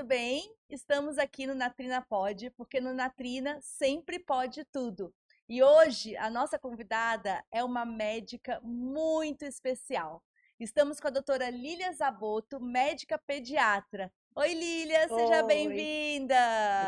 bem? Estamos aqui no Natrina Pode, porque no Natrina sempre pode tudo. E hoje a nossa convidada é uma médica muito especial. Estamos com a doutora Lília Zabotto, médica pediatra. Oi, Lília, seja Oi, bem-vinda!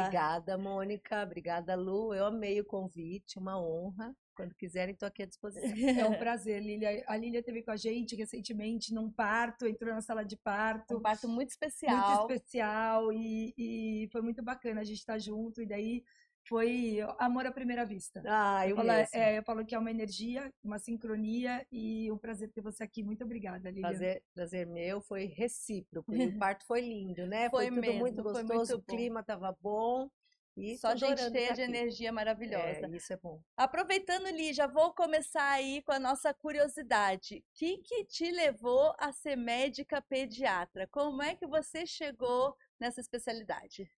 obrigada, Mônica. Obrigada, Lu. Eu amei o convite, uma honra. Quando quiserem, estou aqui à disposição. É um prazer, Lília. A Lília esteve com a gente recentemente num parto, entrou na sala de Um parto, parto muito muito especial. especial e foi muito bacana a gente estar junto. E daí foi amor à primeira vista. Ah, eu mesmo. Eu falo que é uma energia, uma sincronia e um prazer ter você aqui. Muito obrigada, Lília. Prazer meu, foi recíproco. E o parto foi lindo, né? Foi Foi tudo muito mesmo, foi gostoso, muito o bom. clima estava bom e tô Só gente adorando cheia estar de aqui. energia É, maravilhosa. isso é bom. Aproveitando, Li, já vou começar aí com a nossa curiosidade. O que te levou a ser médica pediatra? Como é que você chegou nessa especialidade?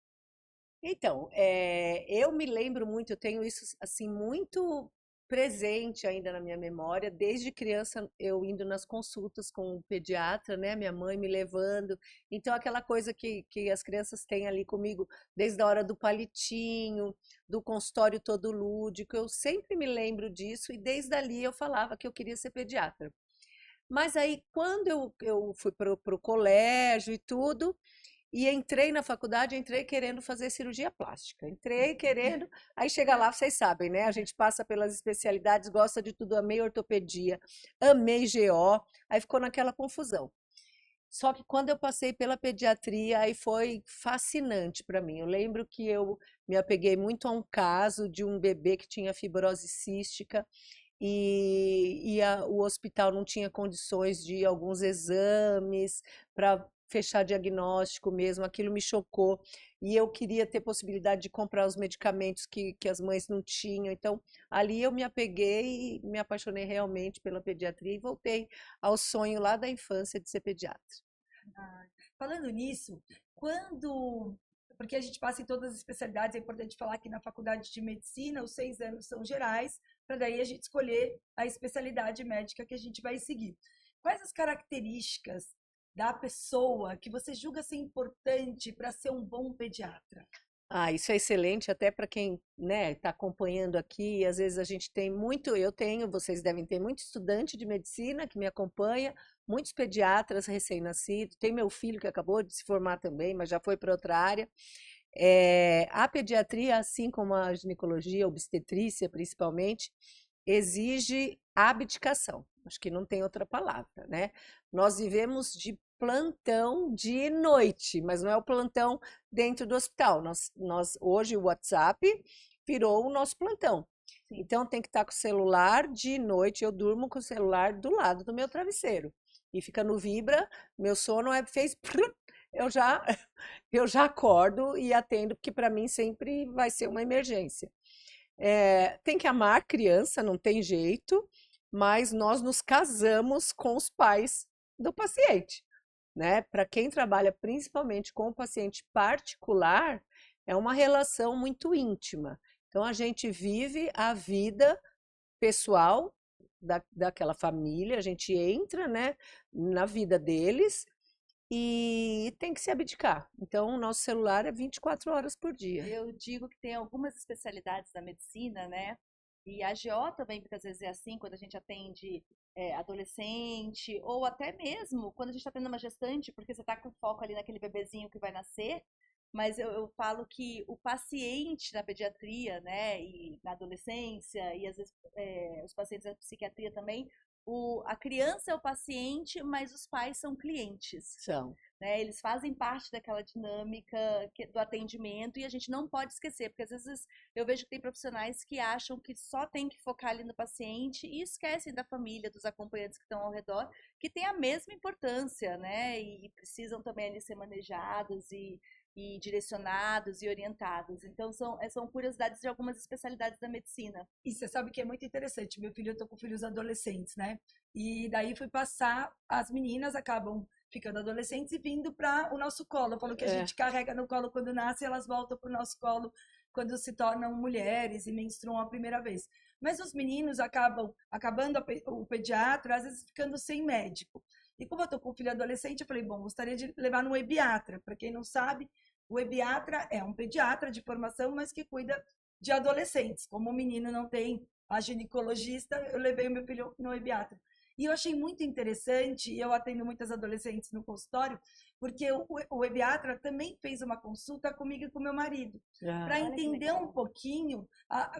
Então, eu me lembro muito, eu tenho isso assim muito presente ainda na minha memória. Desde criança, eu indo nas consultas com o pediatra, né? Minha mãe me levando. Então, aquela coisa que as crianças têm ali comigo, desde a hora do palitinho, do consultório todo lúdico, eu sempre me lembro disso e desde ali eu falava que eu queria ser pediatra. Mas aí, quando eu fui para o colégio e tudo, e entrei na faculdade, entrei querendo fazer cirurgia plástica. Entrei querendo, aí chega lá, vocês sabem, né? A gente passa pelas especialidades, gosta de tudo, amei ortopedia, amei GO, aí ficou naquela confusão. Só que quando eu passei pela pediatria, aí foi fascinante para mim. Eu lembro que eu me apeguei muito a um caso de um bebê que tinha fibrose cística o hospital não tinha condições de alguns exames para fechar diagnóstico mesmo, aquilo me chocou. E eu queria ter possibilidade de comprar os medicamentos que as mães não tinham. Então, ali eu me apeguei e me apaixonei realmente pela pediatria e voltei ao sonho lá da infância de ser pediatra. Ah, falando nisso, quando. Porque a gente passa em todas as especialidades, é importante falar que na faculdade de medicina, os 6 anos são gerais, para daí a gente escolher a especialidade médica que a gente vai seguir. Quais as características da pessoa que você julga ser importante para ser um bom pediatra? Ah, isso é excelente até para quem, né, está acompanhando aqui. Às vezes a gente tem muito, eu tenho, vocês devem ter muito estudante de medicina que me acompanha, muitos pediatras recém-nascidos. Tem meu filho que acabou de se formar também, mas já foi para outra área. A pediatria, assim como a ginecologia, a obstetrícia principalmente, exige abdicação. Acho que não tem outra palavra, né? Nós vivemos de plantão de noite, mas não é o plantão dentro do hospital. Hoje o WhatsApp virou o nosso plantão. Então tem que estar com o celular de noite. Eu durmo com o celular do lado do meu travesseiro e fica no vibra. Meu sono fez eu já eu já acordo e atendo porque para mim sempre vai ser uma emergência. Tem que amar a criança, não tem jeito, mas nós nos casamos com os pais do paciente, né? Para quem trabalha principalmente com o paciente particular, é uma relação muito íntima. Então a gente vive a vida pessoal daquela família, a gente entra, né, na vida deles e tem que se abdicar. Então, o nosso celular é 24 horas por dia. Eu digo que tem algumas especialidades da medicina, né? E a GO também muitas vezes é assim, quando a gente atende adolescente, ou até mesmo quando a gente está tendo uma gestante, porque você está com foco ali naquele bebezinho que vai nascer. Mas eu falo que o paciente na pediatria, né, e na adolescência, e às vezes os pacientes da psiquiatria também, a criança é o paciente, mas os pais são clientes. São. Né? Eles fazem parte daquela dinâmica do atendimento e a gente não pode esquecer, porque às vezes eu vejo que tem profissionais que acham que só tem que focar ali no paciente e esquecem da família, dos acompanhantes que estão ao redor, que tem a mesma importância, né? E precisam também ali ser manejados e direcionados e orientados. Então, são curiosidades de algumas especialidades da medicina. E você sabe que é muito interessante. Meu filho, eu tô com filhos adolescentes, né? E daí fui passar, as meninas acabam ficando adolescentes e vindo para o nosso colo. Eu falo que a gente carrega no colo quando nasce, elas voltam para o nosso colo quando se tornam mulheres e menstruam a primeira vez. Mas os meninos acabando o pediatra, às vezes ficando sem médico. E como eu tô com um filho adolescente, eu falei, bom, gostaria de levar no ebiatra. Para quem não sabe, O ebiatra é um pediatra de formação, mas que cuida de adolescentes. Como o menino não tem a ginecologista, eu levei o meu filho no ebiatra. E eu achei muito interessante, e eu atendo muitas adolescentes no consultório, porque o ebiatra também fez uma consulta comigo e com meu marido, para entender um pouquinho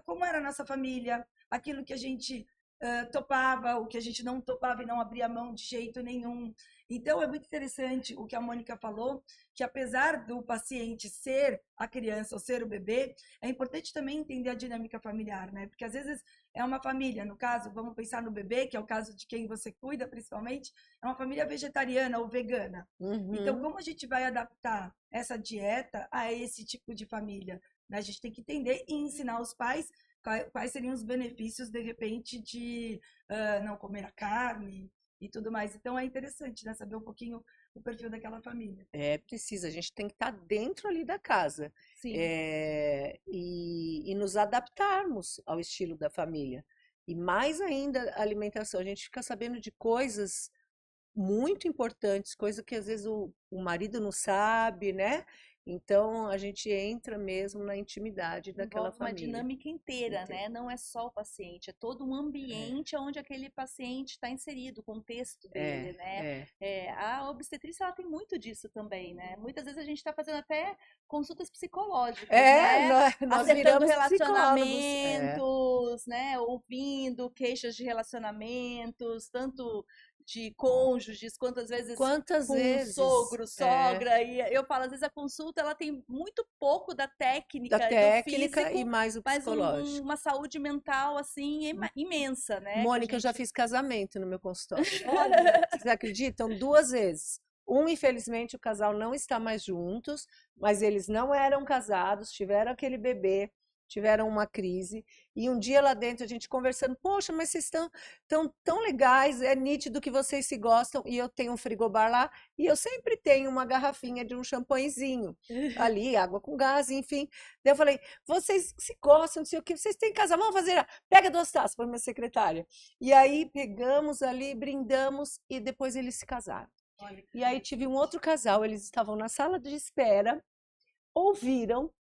como era a nossa família, aquilo que a gente topava, o que a gente não topava e não abria mão de jeito nenhum. Então, é muito interessante o que a Mônica falou, que apesar do paciente ser a criança ou ser o bebê, é importante também entender a dinâmica familiar, né? Porque às vezes é uma família, no caso, vamos pensar no bebê, que é o caso de quem você cuida, principalmente, é uma família vegetariana ou vegana. Então, como a gente vai adaptar essa dieta a esse tipo de família? Né? A gente tem que entender e ensinar os pais quais seriam os benefícios, de repente, de não comer a carne e tudo mais. Então, é interessante, né? Saber um pouquinho o perfil daquela família. Precisa, a gente tem que estar dentro ali da casa. Sim. E nos adaptarmos ao estilo da família. E mais ainda, a alimentação. A gente fica sabendo de coisas muito importantes, coisa que às vezes o marido não sabe, né? Então a gente entra mesmo na intimidade daquela Envolve uma família. dinâmica inteira, né? Não é só o paciente, é todo um ambiente onde aquele paciente está inserido, o contexto dele, né? A obstetrícia, ela tem muito disso também, né? Muitas vezes a gente está fazendo até consultas psicológicas, né? Nós Acertando viramos relacionamentos, né? Ouvindo queixas de relacionamentos, tanto de cônjuges, quantas vezes com sogro, sogra, e eu falo, às vezes a consulta ela tem muito pouco da técnica do físico, e mais o psicológico. uma saúde mental assim imensa, né? Mônica, eu já fiz casamento no meu consultório. Olha, vocês acreditam? 2 vezes. Infelizmente, o casal não está mais juntos, mas eles não eram casados, tiveram aquele bebê, tiveram uma crise, e um dia lá dentro a gente conversando, poxa, mas vocês estão tão legais, é nítido que vocês se gostam, e eu tenho um frigobar lá, e eu sempre tenho uma garrafinha de um champanhezinho ali, água com gás, enfim. Daí eu falei, vocês se gostam, não sei o que, vocês têm casa, vamos fazer, pega 2 taças para minha secretária. E aí pegamos ali, brindamos, e depois eles se casaram. E aí tive um outro casal, eles estavam na sala de espera, ouviram.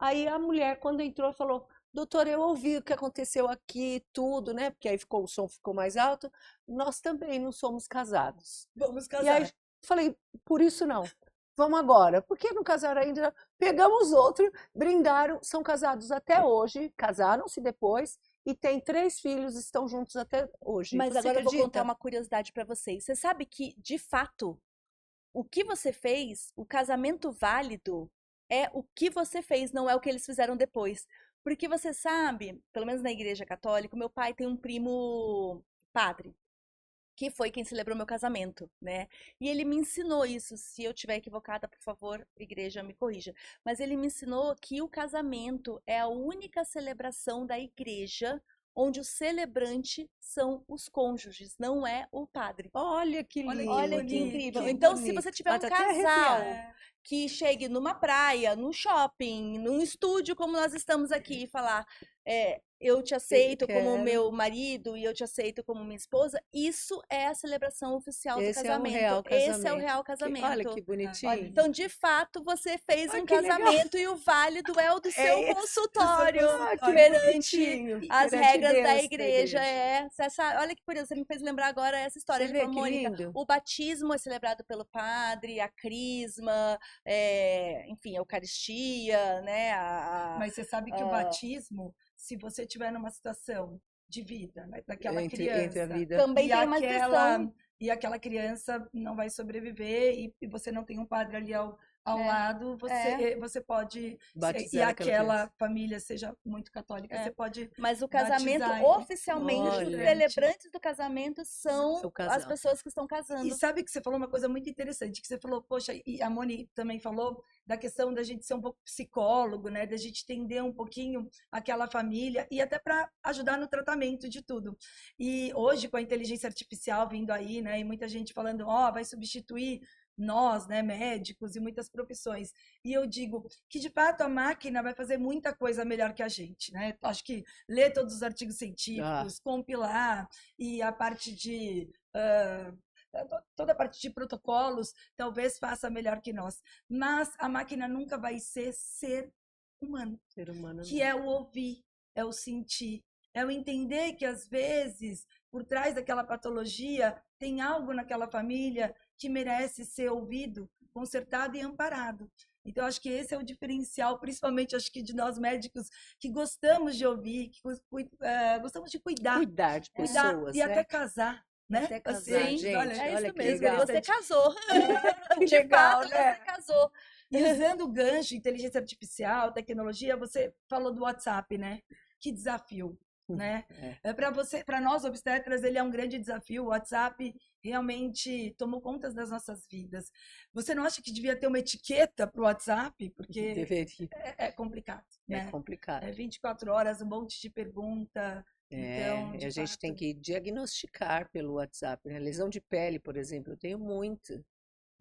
Aí a mulher, quando entrou, falou, doutor, eu ouvi o que aconteceu aqui, tudo, né? Porque aí o som ficou mais alto. Nós também não somos casados. Vamos casar. E aí falei, por isso não. Vamos agora. Por que não casaram ainda? Pegamos outro, brindaram, são casados até hoje, casaram-se depois e têm 3 filhos, estão juntos até hoje. Mas Você agora eu vou acredita? contar uma curiosidade para vocês. Você sabe que, de fato, o que você fez, o casamento válido, é o que você fez, não é o que eles fizeram depois. Porque você sabe, pelo menos na Igreja Católica, meu pai tem um primo padre, que foi quem celebrou meu casamento, né? E ele me ensinou isso. Se eu estiver equivocada, por favor, igreja, me corrija. Mas ele me ensinou que o casamento é a única celebração da igreja onde o celebrante são os cônjuges, não é o padre. Olha que lindo. Olha que incrível. Que Então, bonito. se você tiver um Até casal arrepiar. que chegue numa praia, num shopping, num estúdio como nós estamos aqui e falar, eu te aceito como quero. meu marido e eu te aceito como minha esposa, isso é a celebração oficial do Esse é o casamento. real Esse é o casamento. real casamento. Olha que bonitinho. Olha, então, de fato, você fez um que legal. casamento e o válido é o do seu esse, consultório que perante bonitinho. as Perante regras Deus, da igreja. Você sabe, olha que curioso, você me fez lembrar agora essa história. Você Ele vê falou, que Mônica, lindo? o batismo é celebrado pelo padre, a crisma, enfim, a Eucaristia, né? Mas você sabe que o batismo, se você estiver numa situação de vida, né, daquela criança, entre a vida. Também e tem uma questão. e aquela criança não vai sobreviver e você não tem um padre ali ao lado, você pode batizar e aquela família seja muito católica, você pode. Mas o casamento, batizar, oficialmente, os olha. celebrantes do casamento são Seu casal. as pessoas que estão casando. E sabe que você falou uma coisa muito interessante, que você falou, poxa, e a Moni também falou da questão da gente ser um pouco psicólogo, né, da gente entender um pouquinho aquela família e até para ajudar no tratamento de tudo. E hoje, com a inteligência artificial vindo aí, né, e muita gente falando, vai substituir nós, né, médicos e muitas profissões. E eu digo que, de fato, a máquina vai fazer muita coisa melhor que a gente, né? Acho que ler todos os artigos científicos, compilar, e a parte de toda a parte de protocolos, talvez faça melhor que nós. Mas a máquina nunca vai ser humano, Ser humano que não. é o ouvir, é o sentir, é o entender que às vezes, por trás daquela patologia, tem algo naquela família que merece ser ouvido, consertado e amparado. Então, acho que esse é o diferencial, principalmente, acho que de nós médicos, que gostamos de ouvir, que gostamos de cuidar. Cuidar de Cuidar pessoas, e né? até casar, né? Até casar, Assim, gente. olha, É Olha isso que mesmo. legal. Você casou. que De legal, fato, né? você casou. E usando o gancho, inteligência artificial, tecnologia, você falou do WhatsApp, né? Que desafio, né? Para nós obstetras, ele é um grande desafio. O WhatsApp realmente tomou conta das nossas vidas. Você não acha que devia ter uma etiqueta para o WhatsApp? Porque Deveria. é complicado, É né? complicado. É 24 horas, um monte de pergunta. Então, A gente tem que diagnosticar pelo WhatsApp, né? Lesão de pele, por exemplo, eu tenho muita.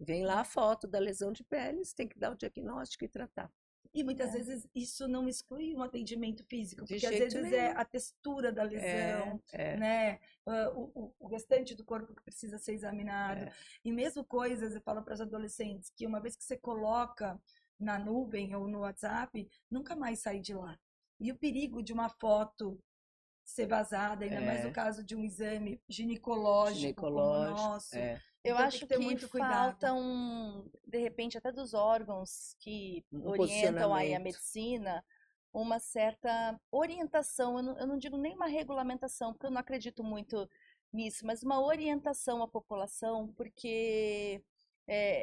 Vem lá a foto da lesão de pele, você tem que dar o diagnóstico e tratar. E muitas vezes isso não exclui um atendimento físico, De porque às jeito vezes é nenhum. a textura da lesão, né? O restante do corpo que precisa ser examinado. E mesmo coisas, eu falo para os adolescentes, que uma vez que você coloca na nuvem ou no WhatsApp, nunca mais sai de lá. E o perigo de uma foto ser vazada, ainda mais no caso de um exame ginecológico como o nosso. Eu Então, tem acho que ter que muito cuidado. falta de repente, até dos órgãos que orientam aí a posicionamento. medicina, uma certa orientação. Eu não digo nem uma regulamentação, porque eu não acredito muito nisso, mas uma orientação à população, porque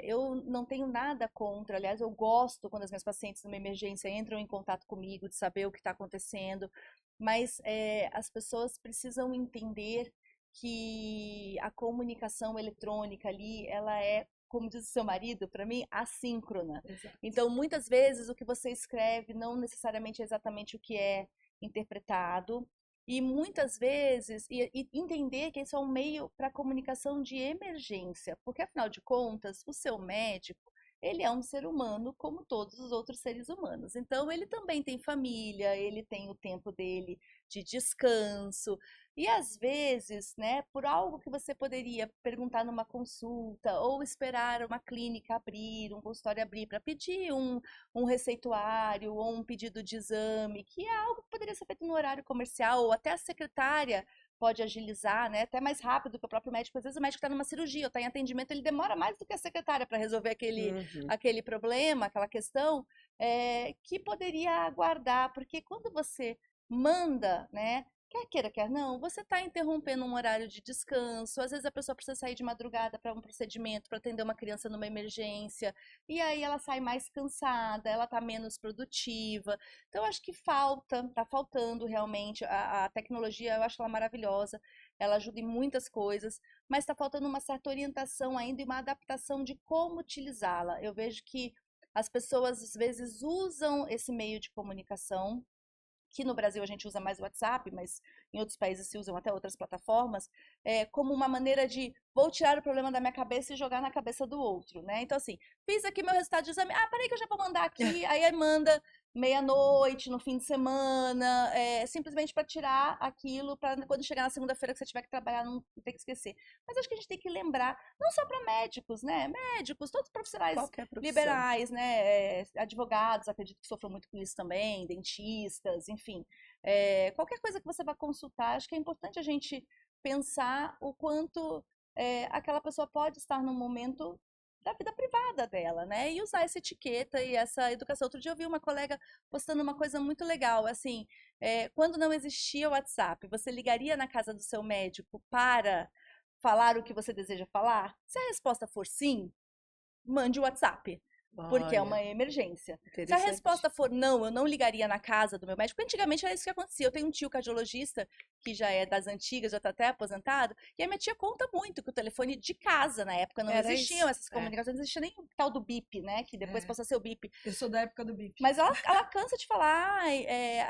eu não tenho nada contra. Aliás, eu gosto quando as minhas pacientes numa emergência entram em contato comigo, de saber o que está acontecendo, mas as pessoas precisam entender que a comunicação eletrônica ali, ela é, como diz o seu marido, para mim, assíncrona. Exato. Então, muitas vezes, o que você escreve não necessariamente é exatamente o que é interpretado. E muitas vezes, e entender que esse é um meio para comunicação de emergência, porque afinal de contas, o seu médico, ele é um ser humano como todos os outros seres humanos. Então, ele também tem família, ele tem o tempo dele de descanso. E às vezes, né, por algo que você poderia perguntar numa consulta ou esperar uma clínica abrir, um consultório abrir para pedir um receituário ou um pedido de exame, que é algo que poderia ser feito no horário comercial, ou até a secretária pode agilizar, né, até mais rápido que o próprio médico. Às vezes o médico está numa cirurgia ou está em atendimento, ele demora mais do que a secretária para resolver aquele problema, aquela questão, que poderia aguardar, porque quando você manda, né, quer queira, quer não, você está interrompendo um horário de descanso. Às vezes a pessoa precisa sair de madrugada para um procedimento, para atender uma criança numa emergência, e aí ela sai mais cansada, ela está menos produtiva. Então, eu acho que está faltando realmente. A tecnologia, eu acho ela maravilhosa, ela ajuda em muitas coisas, mas está faltando uma certa orientação ainda e uma adaptação de como utilizá-la. Eu vejo que as pessoas, às vezes, usam esse meio de comunicação, que no Brasil a gente usa mais o WhatsApp, mas em outros países se usam até outras plataformas, como uma maneira de vou tirar o problema da minha cabeça e jogar na cabeça do outro, né? Então, assim, fiz aqui meu resultado de exame, peraí que eu já vou mandar aqui, aí manda meia-noite, no fim de semana, simplesmente para tirar aquilo, para quando chegar na segunda-feira que você tiver que trabalhar, não ter que esquecer. Mas acho que a gente tem que lembrar, não só para médicos, né? Médicos, todos os profissionais liberais, né? Advogados, acredito que sofram muito com isso também, dentistas, enfim. Qualquer coisa que você vá consultar, acho que é importante a gente pensar o quanto aquela pessoa pode estar num momento da vida privada dela, né? E usar essa etiqueta e essa educação. Outro dia eu vi uma colega postando uma coisa muito legal, assim, quando não existia o WhatsApp, você ligaria na casa do seu médico para falar o que você deseja falar? Se a resposta for sim, mande o WhatsApp. Porque é uma emergência. Se a resposta for não, eu não ligaria na casa do meu médico, porque antigamente era isso que acontecia. Eu tenho um tio cardiologista, que já é das antigas, já está até aposentado, e a minha tia conta muito que o telefone de casa, na época, não existiam essas comunicações, não existia nem o tal do bip, né? Que depois passou a ser o bip. Eu sou da época do bip. Mas ela cansa de falar,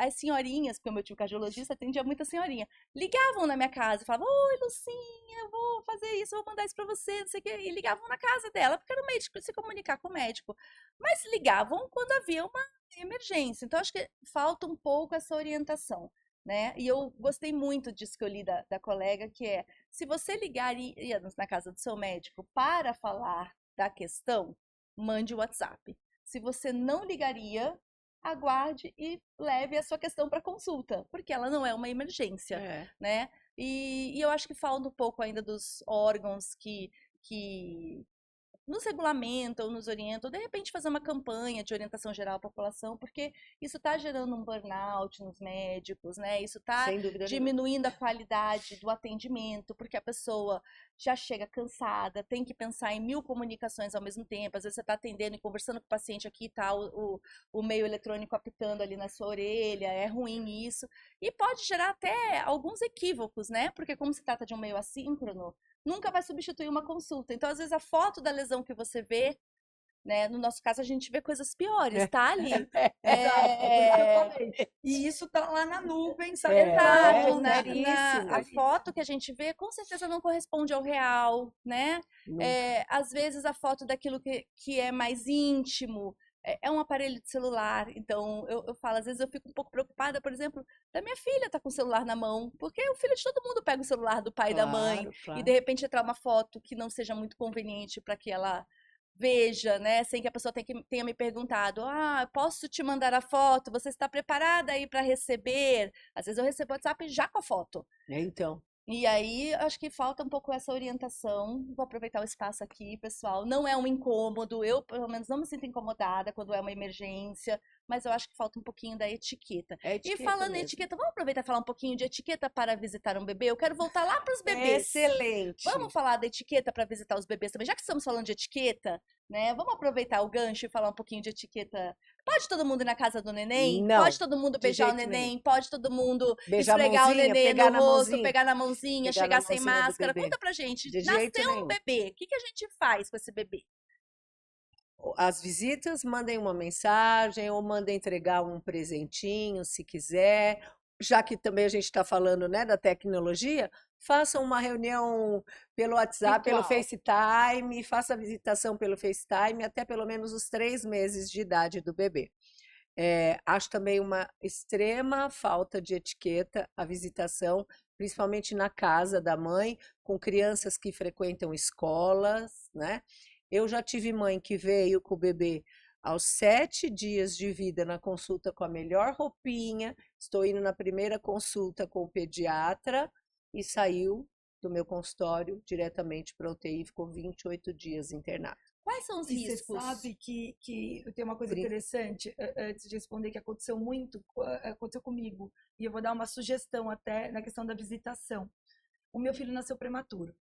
as senhorinhas, porque o meu tio cardiologista atendia muita senhorinha, ligavam na minha casa e falavam, oi, Lucinha, eu vou fazer isso, eu vou mandar isso pra você, não sei o quê, e ligavam na casa dela, porque era o médico, para se comunicar com o médico. Mas ligavam quando havia uma emergência. Então, acho que falta um pouco essa orientação. né? E eu gostei muito disso que eu li da colega, que é, se você ligaria na casa do seu médico para falar da questão, mande o WhatsApp. Se você não ligaria, aguarde e leve a sua questão para consulta, porque ela não é uma emergência, né? E eu acho que falta um pouco ainda dos órgãos que nos regulamentam, nos orientam, de repente fazer uma campanha de orientação geral à população, porque isso está gerando um burnout nos médicos, né? Isso está diminuindo a qualidade do atendimento, porque a pessoa já chega cansada, tem que pensar em 1000 comunicações ao mesmo tempo, às vezes você está atendendo e conversando com o paciente aqui, tá o meio eletrônico apitando ali na sua orelha, é ruim isso, e pode gerar até alguns equívocos, né? Porque como se trata de um meio assíncrono, nunca vai substituir uma consulta. Então, às vezes, a foto da lesão que você vê, né? No nosso caso, a gente vê coisas piores, tá ali. E isso tá lá na nuvem, sabe? Exato. A foto que a gente vê, com certeza, não corresponde ao real, né? Às vezes, a foto daquilo que é mais íntimo, é um aparelho de celular, então eu falo, às vezes eu fico um pouco preocupada, por exemplo, da minha filha tá com o celular na mão, porque o filho de todo mundo pega o celular do pai e da mãe, e de repente entrar uma foto que não seja muito conveniente para que ela veja, né, sem que a pessoa tenha me perguntado, posso te mandar a foto, você está preparada aí para receber? Às vezes eu recebo o WhatsApp já com a foto. Então. E aí, acho que falta um pouco essa orientação. Vou aproveitar o espaço aqui, pessoal. Não é um incômodo, eu, pelo menos, não me sinto incomodada quando é uma emergência, mas eu acho que falta um pouquinho da etiqueta. E falando em etiqueta, vamos aproveitar e falar um pouquinho de etiqueta para visitar um bebê? Eu quero voltar lá para os bebês. Excelente! Vamos falar da etiqueta para visitar os bebês também. Já que estamos falando de etiqueta, né? Vamos aproveitar o gancho e falar um pouquinho de etiqueta. Pode todo mundo ir na casa do neném? Não, pode todo mundo beijar o neném? Nenhum. Pode todo mundo beijar esfregar mãozinha, o neném pegar no rosto, pegar na mãozinha, chegar sem máscara? Conta pra gente. Nasceu um bebê, o que a gente faz com esse bebê? As visitas, mandem uma mensagem ou mandem entregar um presentinho, se quiser. Já que também a gente está falando, né, da tecnologia, façam uma reunião pelo WhatsApp, pelo FaceTime, faça a visitação pelo FaceTime até pelo menos os 3 meses de idade do bebê. Acho também uma extrema falta de etiqueta a visitação, principalmente na casa da mãe, com crianças que frequentam escolas, né? Eu já tive mãe que veio com o bebê aos 7 dias de vida na consulta com a melhor roupinha, estou indo na primeira consulta com o pediatra e saiu do meu consultório diretamente para a UTI, ficou 28 dias internado. Quais são os riscos? Você sabe que tem uma coisa interessante, antes de responder, que aconteceu comigo, e eu vou dar uma sugestão até na questão da visitação. O meu filho nasceu prematuro.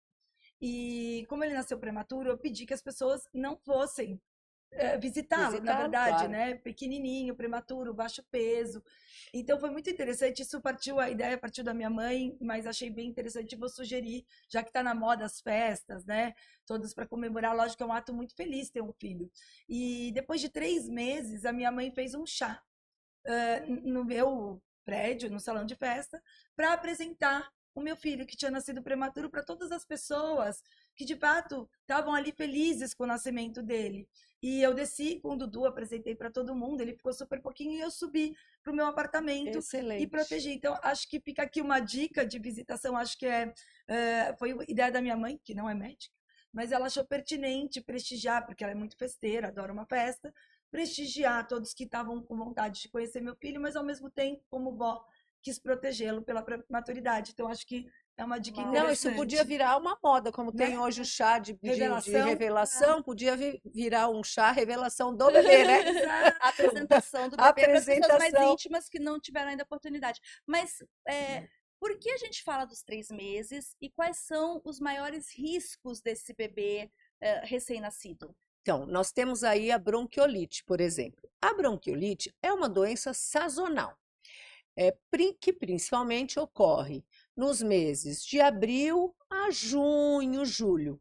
E como ele nasceu prematuro, eu pedi que as pessoas não fossem visitá-lo, na verdade, claro, né? Pequenininho, prematuro, baixo peso. Então foi muito interessante. A ideia partiu da minha mãe, mas achei bem interessante e vou sugerir, já que está na moda as festas, né? Todos para comemorar. Lógico que é um ato muito feliz ter um filho. E depois de 3 meses, a minha mãe fez um chá no meu prédio, no salão de festa, para apresentar o meu filho, que tinha nascido prematuro, para todas as pessoas que, de fato, estavam ali felizes com o nascimento dele. E eu desci com o Dudu, apresentei para todo mundo, ele ficou super pouquinho e eu subi para o meu apartamento. Excelente. E protegi. Então, acho que fica aqui uma dica de visitação, acho que foi ideia da minha mãe, que não é médica, mas ela achou pertinente prestigiar, porque ela é muito festeira, adora uma festa, prestigiar todos que estavam com vontade de conhecer meu filho, mas ao mesmo tempo, como vó, quis protegê-lo pela maturidade. Então, acho que é uma dica interessante. Não, isso podia virar uma moda, como tem hoje o chá de revelação, podia virar um chá revelação do bebê, né? A apresentação do bebê para as pessoas mais íntimas que não tiveram ainda oportunidade. Mas por que a gente fala dos 3 meses e quais são os maiores riscos desse bebê recém-nascido? Então, nós temos aí a bronquiolite, por exemplo. A bronquiolite é uma doença sazonal, que principalmente ocorre nos meses de abril a junho, julho,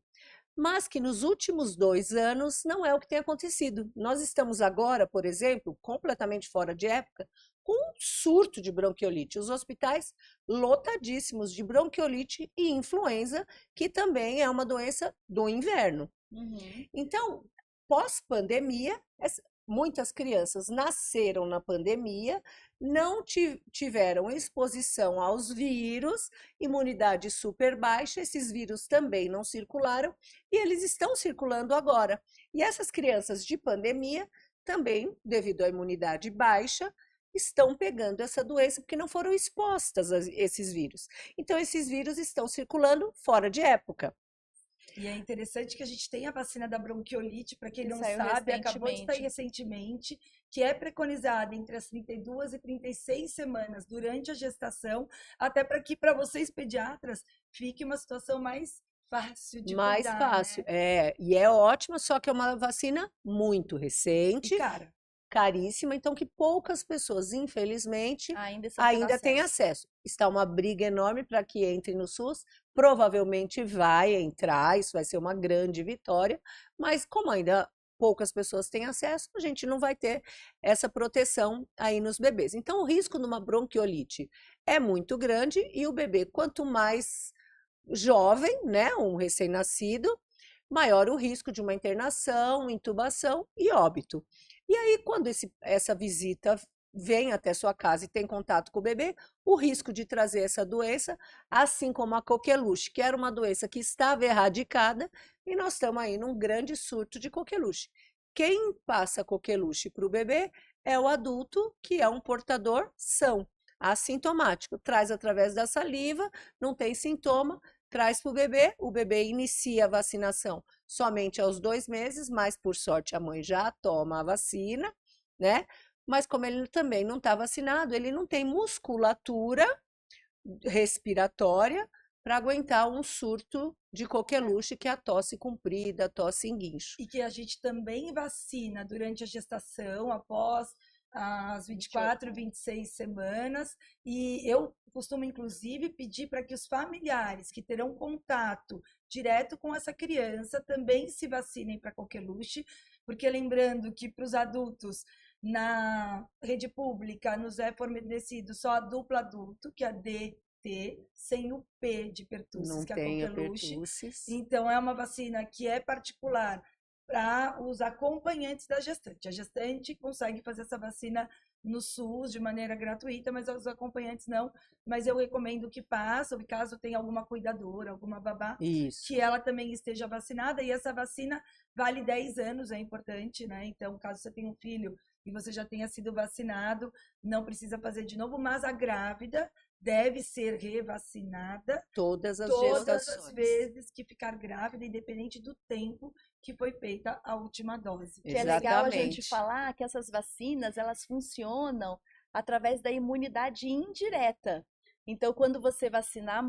mas que nos últimos 2 anos não é o que tem acontecido. Nós estamos agora, por exemplo, completamente fora de época, com um surto de bronquiolite. Os hospitais lotadíssimos de bronquiolite e influenza, que também é uma doença do inverno. Então, pós-pandemia, muitas crianças nasceram na pandemia, não tiveram exposição aos vírus, imunidade super baixa, esses vírus também não circularam e eles estão circulando agora. E essas crianças de pandemia também, devido à imunidade baixa, estão pegando essa doença porque não foram expostas a esses vírus. Então, esses vírus estão circulando fora de época. E é interessante que a gente tem a vacina da bronquiolite, para quem Que não saiu sabe, acabou de sair recentemente. recentemente, que é preconizada entre as 32 e 36 semanas durante a gestação, até para que para vocês pediatras fique uma situação mais fácil de Mais cuidar, fácil, né? e é ótima, só que é uma vacina muito E recente, cara, caríssima, então que poucas pessoas, infelizmente, Ainda estão tendo ainda têm acesso. acesso. Está uma briga enorme para que entre no SUS, provavelmente vai entrar, isso vai ser uma grande vitória, mas como ainda poucas pessoas têm acesso, a gente não vai ter essa proteção aí nos bebês. Então, o risco de uma bronquiolite é muito grande e o bebê, quanto mais jovem, né, um recém-nascido, maior o risco de uma internação, intubação e óbito. E aí, quando essa visita vem até sua casa e tem contato com o bebê, o risco de trazer essa doença, assim como a coqueluche, que era uma doença que estava erradicada, e nós estamos aí num grande surto de coqueluche. Quem passa coqueluche para o bebê é o adulto, que é um portador são, assintomático, traz através da saliva, não tem sintoma, traz para o bebê inicia a vacinação somente aos 2 meses, mas por sorte a mãe já toma a vacina, né? Mas como ele também não está vacinado, ele não tem musculatura respiratória para aguentar um surto de coqueluche, que é a tosse comprida, a tosse em guincho. e que a gente também vacina durante a gestação, após as 24, 26 semanas. E eu costumo, inclusive, pedir para que os familiares que terão contato direto com essa criança também se vacinem para coqueluche, porque lembrando que para os adultos, na rede pública, nos é fornecido só a dupla adulto, que é a DT, sem o P de pertussis, Não que é a tem coqueluche. pertussis. Então, é uma vacina que é particular para os acompanhantes da gestante. A gestante consegue fazer essa vacina no SUS de maneira gratuita, mas os acompanhantes não. Mas eu recomendo que façam, e caso tenha alguma cuidadora, alguma babá, Isso. que ela também esteja vacinada. E essa vacina vale 10 anos, é importante, né? Então, caso você tenha um filho e você já tenha sido vacinado, não precisa fazer de novo, mas a grávida deve ser revacinada Todas as todas as gestações. vezes que ficar grávida, independente do tempo que foi feita a última dose. Que é legal a gente Exatamente. falar que essas vacinas, elas funcionam através da imunidade indireta. Então, quando você vacina a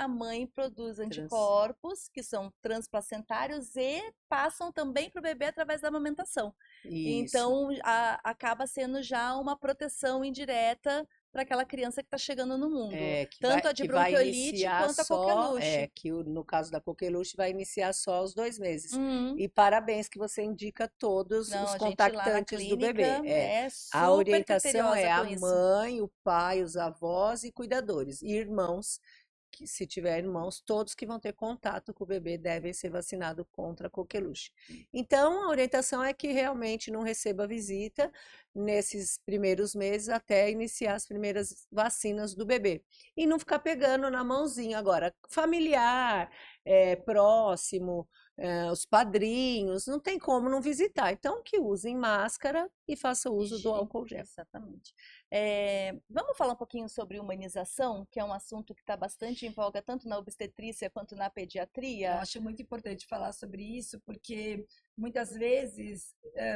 mãe produz anticorpos que são transplacentários e passam também para o bebê através da amamentação. Isso. Então, acaba sendo já uma proteção indireta para aquela criança que está chegando no mundo. Tanto a de Que vai bronquiolite iniciar quanto a só, coqueluche. no caso da coqueluche vai iniciar só aos 2 meses. Uhum. E parabéns que você indica todos Não, os a gente lá na contactantes do bebê. clínica é A super orientação é criteriosa a com isso. mãe, o pai, os avós e cuidadores. E irmãos, que se tiver irmãos, todos que vão ter contato com o bebê devem ser vacinados contra a coqueluche. Então, a orientação é que realmente não receba visita nesses primeiros meses até iniciar as primeiras vacinas do bebê. E não ficar pegando na mãozinha agora. Familiar, próximo, os padrinhos, não tem como não visitar. Então, que usem máscara e façam uso do álcool gel. Exatamente. Vamos falar um pouquinho sobre humanização, que é um assunto que está bastante em voga tanto na obstetrícia quanto na Eu pediatria. acho muito importante falar sobre isso, porque muitas vezes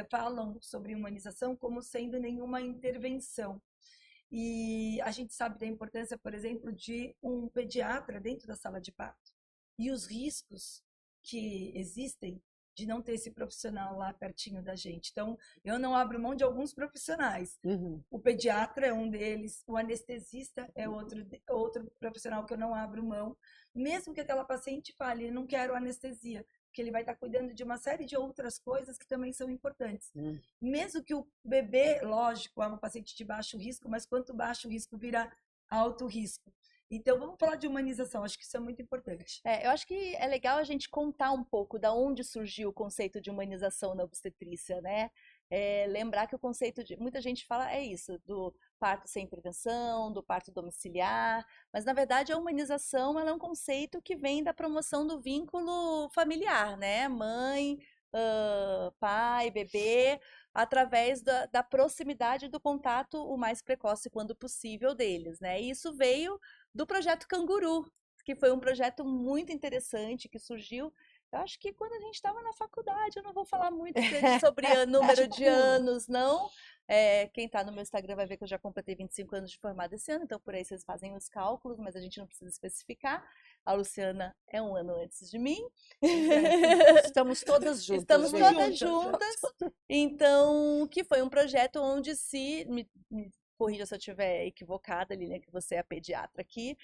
falam sobre humanização como sendo nenhuma intervenção. E a gente sabe da importância, por exemplo, de um pediatra dentro da sala de parto. E os riscos que existem de não ter esse profissional lá pertinho da gente. Então, eu não abro mão de alguns profissionais. Uhum. O pediatra é um deles, o anestesista é outro profissional que eu não abro mão. Mesmo que aquela paciente fale, não quero anestesia, porque ele vai estar cuidando de uma série de outras coisas que também são importantes. Mesmo que o bebê, lógico, é um paciente de baixo risco, mas quanto baixo risco vira alto risco. Então, vamos falar de humanização, acho que isso é muito importante. Eu acho que é legal a gente contar um pouco da onde surgiu o conceito de humanização na obstetrícia, né? lembrar que o conceito de. Muita gente fala é isso, do parto sem intervenção, do parto domiciliar, mas na verdade a humanização ela é um conceito que vem da promoção do vínculo familiar, né? Mãe, pai, bebê, através da proximidade do contato o mais precoce quando possível deles, né? E isso veio do projeto Canguru, que foi um projeto muito interessante que surgiu. Eu acho que quando a gente estava na faculdade, eu não vou falar muito sobre número de anos, não. Quem está no meu Instagram vai ver que eu já completei 25 anos de formada esse ano, então por aí vocês fazem os cálculos, mas a gente não precisa especificar. A Luciana é um ano antes de mim. Estamos todas juntas. Estamos todas juntas. Então, que foi um projeto onde me corrija se eu estiver equivocada, Lilian, que você é a pediatra aqui,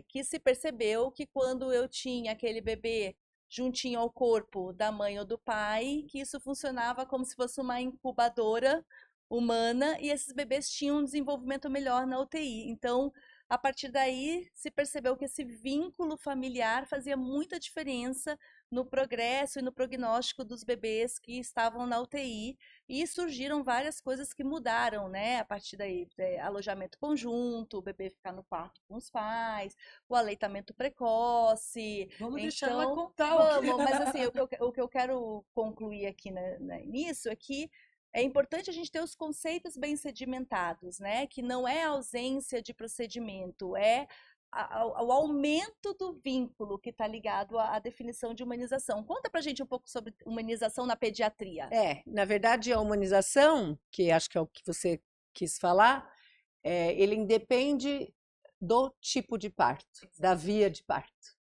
que se percebeu que quando eu tinha aquele bebê juntinho ao corpo da mãe ou do pai, que isso funcionava como se fosse uma incubadora humana e esses bebês tinham um desenvolvimento melhor na UTI. Então, a partir daí, se percebeu que esse vínculo familiar fazia muita diferença no progresso e no prognóstico dos bebês que estavam na UTI. E surgiram várias coisas que mudaram, né? A partir daí, alojamento conjunto, o bebê ficar no quarto com os pais, o aleitamento precoce. Vamos deixar Então, ela contar vamos, mas assim, o que eu quero concluir aqui nisso é que é importante a gente ter os conceitos bem sedimentados, né? Que não é a ausência de procedimento, é o aumento do vínculo que está ligado à definição de humanização. Conta pra gente um pouco sobre humanização na pediatria. Na verdade, a humanização, que acho que é o que você quis falar, ele independe do tipo de parto, da via de parto.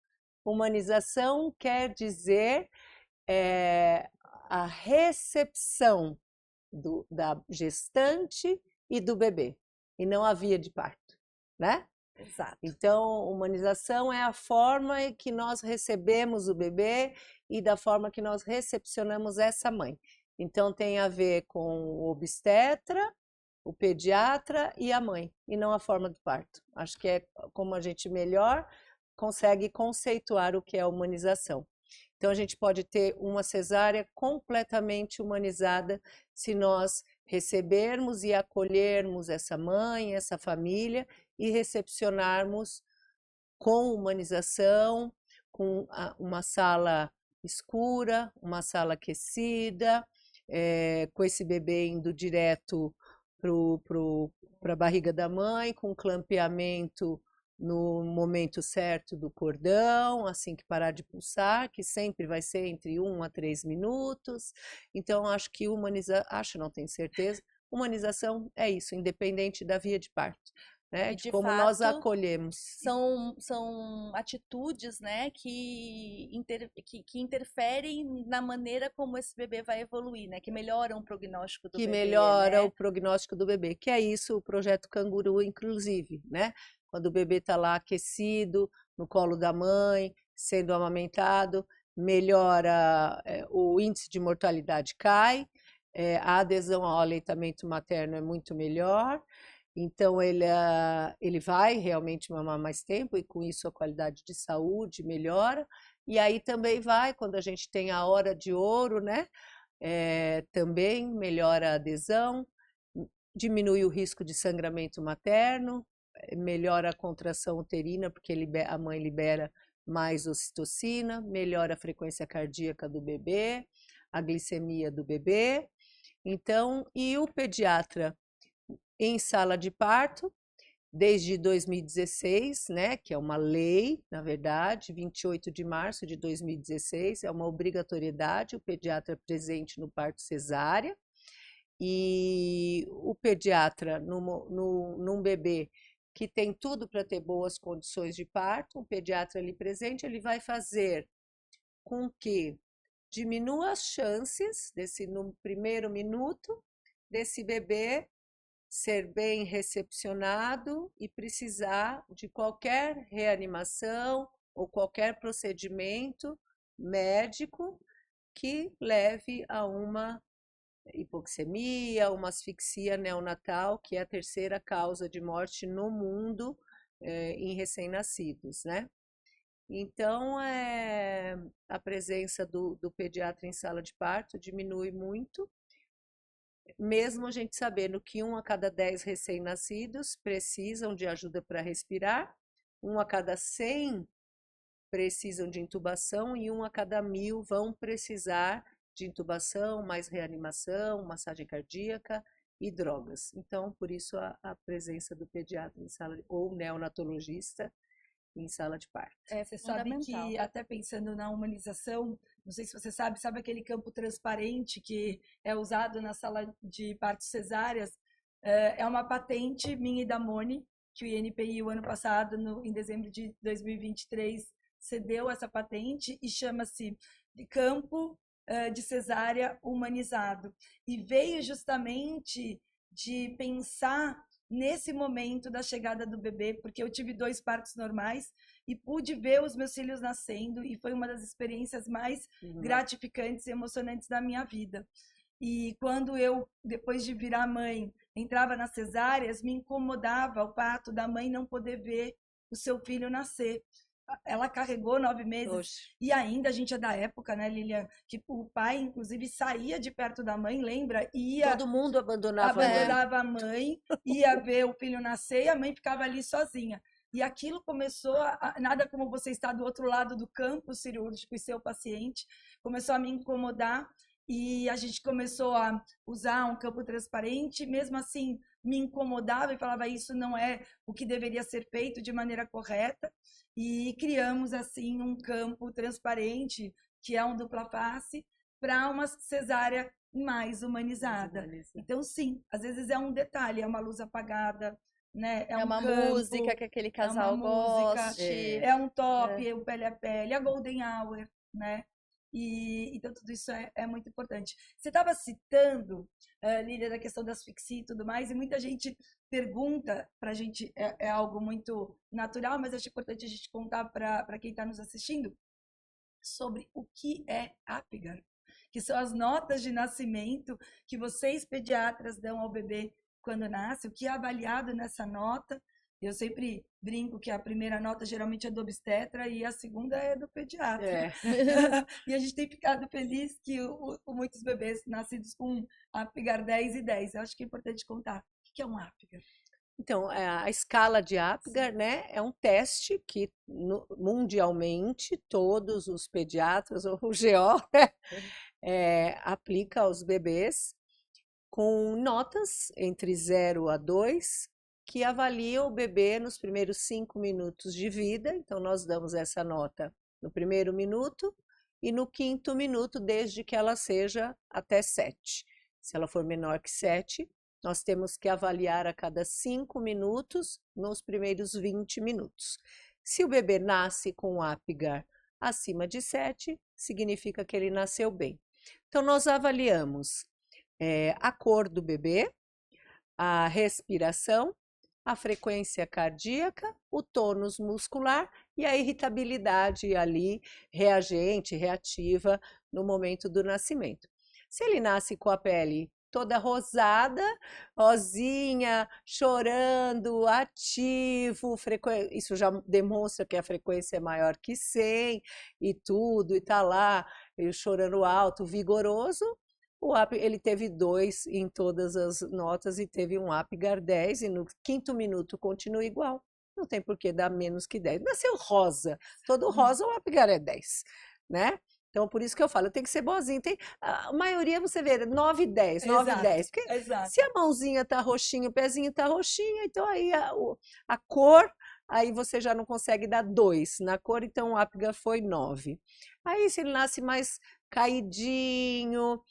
Humanização quer dizer a recepção da gestante e do bebê, e não a via de parto, né? Exato. Então, humanização é a forma em que nós recebemos o bebê e da forma que nós recepcionamos essa mãe. Então, tem a ver com o obstetra, o pediatra e a mãe, e não a forma do parto. Acho que é como a gente melhor consegue conceituar o que é humanização. Então, a gente pode ter uma cesárea completamente humanizada se nós recebermos e acolhermos essa mãe, essa família e recepcionarmos com humanização, com uma sala escura, uma sala aquecida, com esse bebê indo direto para a barriga da mãe, com clampeamento no momento certo do cordão, assim que parar de pulsar, que sempre vai ser entre 1 a 3 minutos. Então, acho que não tenho certeza, humanização é isso, independente da via de parto. Né? De como fato, nós acolhemos. São atitudes, né, que interferem na maneira como esse bebê vai evoluir, né, que melhoram o prognóstico do bebê. Que melhora né? o prognóstico do bebê, que é isso o projeto Canguru, inclusive, né? Quando o bebê está lá aquecido, no colo da mãe, sendo amamentado, melhora, o índice de mortalidade cai, a adesão ao aleitamento materno é muito melhor. Então, ele vai realmente mamar mais tempo e, com isso, a qualidade de saúde melhora. E aí também vai, quando a gente tem a hora de ouro, né? Também melhora a adesão, diminui o risco de sangramento materno, melhora a contração uterina, porque a mãe libera mais ocitocina, melhora a frequência cardíaca do bebê, a glicemia do bebê. Então, e o pediatra em sala de parto, desde 2016, né, que é uma lei, na verdade, 28 de março de 2016, é uma obrigatoriedade o pediatra presente no parto cesárea, e o pediatra, num bebê que tem tudo para ter boas condições de parto, o pediatra ali presente, ele vai fazer com que diminua as chances, no primeiro minuto, desse bebê ser bem recepcionado e precisar de qualquer reanimação ou qualquer procedimento médico que leve a uma hipoxemia, uma asfixia neonatal, que é a terceira causa de morte no mundo em recém-nascidos, né? Então, a presença do pediatra em sala de parto diminui muito mesmo a gente sabendo que 1 a cada 10 recém-nascidos precisam de ajuda para respirar, 1 a cada 100 precisam de intubação e 1 a cada 1000 vão precisar de intubação, mais reanimação, massagem cardíaca e drogas. Então, por isso a presença do pediatra em sala, ou neonatologista em sala de parto. Você sabe que, até pensando na humanização, não sei se você sabe aquele campo transparente que é usado na sala de partos cesáreas? É uma patente minha e da Moni, que o INPI, o ano passado, em dezembro de 2023, cedeu essa patente e chama-se de campo de cesárea humanizado. E veio justamente de pensar nesse momento da chegada do bebê, porque eu tive 2 partos normais e pude ver os meus filhos nascendo e foi uma das experiências mais gratificantes e emocionantes da minha vida. E quando eu, depois de virar mãe, entrava nas cesáreas, me incomodava o fato da mãe não poder ver o seu filho nascer. Ela carregou 9 meses. Oxe. E ainda a gente é da época, né, Lilian, que o pai, inclusive, saía de perto da mãe, lembra? Todo mundo abandonava a mãe, ia ver o filho nascer e a mãe ficava ali sozinha. E aquilo começou nada como você estar do outro lado do campo cirúrgico e ser o paciente, começou a me incomodar e a gente começou a usar um campo transparente, mesmo assim me incomodava e falava isso não é o que deveria ser feito de maneira correta. E criamos, assim, um campo transparente, que é um dupla face, para uma cesárea mais humanizada. Então, sim, às vezes é um detalhe, é uma luz apagada, né? É um uma campo, música que aquele casal goste. é um top, o pele a pele, a golden hour, né? E então tudo isso é muito importante. Você estava citando, Lília, da questão da asfixia e tudo mais, e muita gente pergunta para a gente, é algo muito natural, mas acho importante a gente contar para quem está nos assistindo sobre o que é Apgar, que são as notas de nascimento que vocês pediatras dão ao bebê quando nasce, o que é avaliado nessa nota. Eu sempre brinco que a primeira nota geralmente é do obstetra e a segunda é do pediatra. E a gente tem ficado feliz que muitos bebês nascidos com Apgar 10 e 10. Eu acho que é importante contar. O que é um Apgar? Então, a escala de Apgar, né, é um teste que mundialmente todos os pediatras, ou o GO, aplica aos bebês com notas entre 0 a 2, que avalia o bebê nos primeiros 5 minutos de vida. Então, nós damos essa nota no primeiro minuto e no 5º minuto, desde que ela seja até 7. Se ela for menor que 7, nós temos que avaliar a cada 5 minutos nos primeiros 20 minutos. Se o bebê nasce com Apgar acima de 7, significa que ele nasceu bem. Então, nós avaliamos a cor do bebê, a respiração, a frequência cardíaca, o tônus muscular e a irritabilidade ali reagente, reativa no momento do nascimento. Se ele nasce com a pele toda rosada, rosinha, chorando, ativo, isso já demonstra que a frequência é maior que 100 e tudo, e tá lá, ele chorando alto, vigoroso. Ele teve 2 em todas as notas e teve um Apgar 10 e no 5º minuto continua igual. Não tem por que dar menos que 10. Nasceu rosa, todo rosa o Apgar é 10, né? Então, por isso que eu falo, tem que ser boazinho. A maioria, você vê, 9 e 10, 9 e 10. Porque se a mãozinha tá roxinha, o pezinho tá roxinho, então aí a cor, aí você já não consegue dar 2 na cor, então o Apgar foi 9. Aí se ele nasce mais caidinho,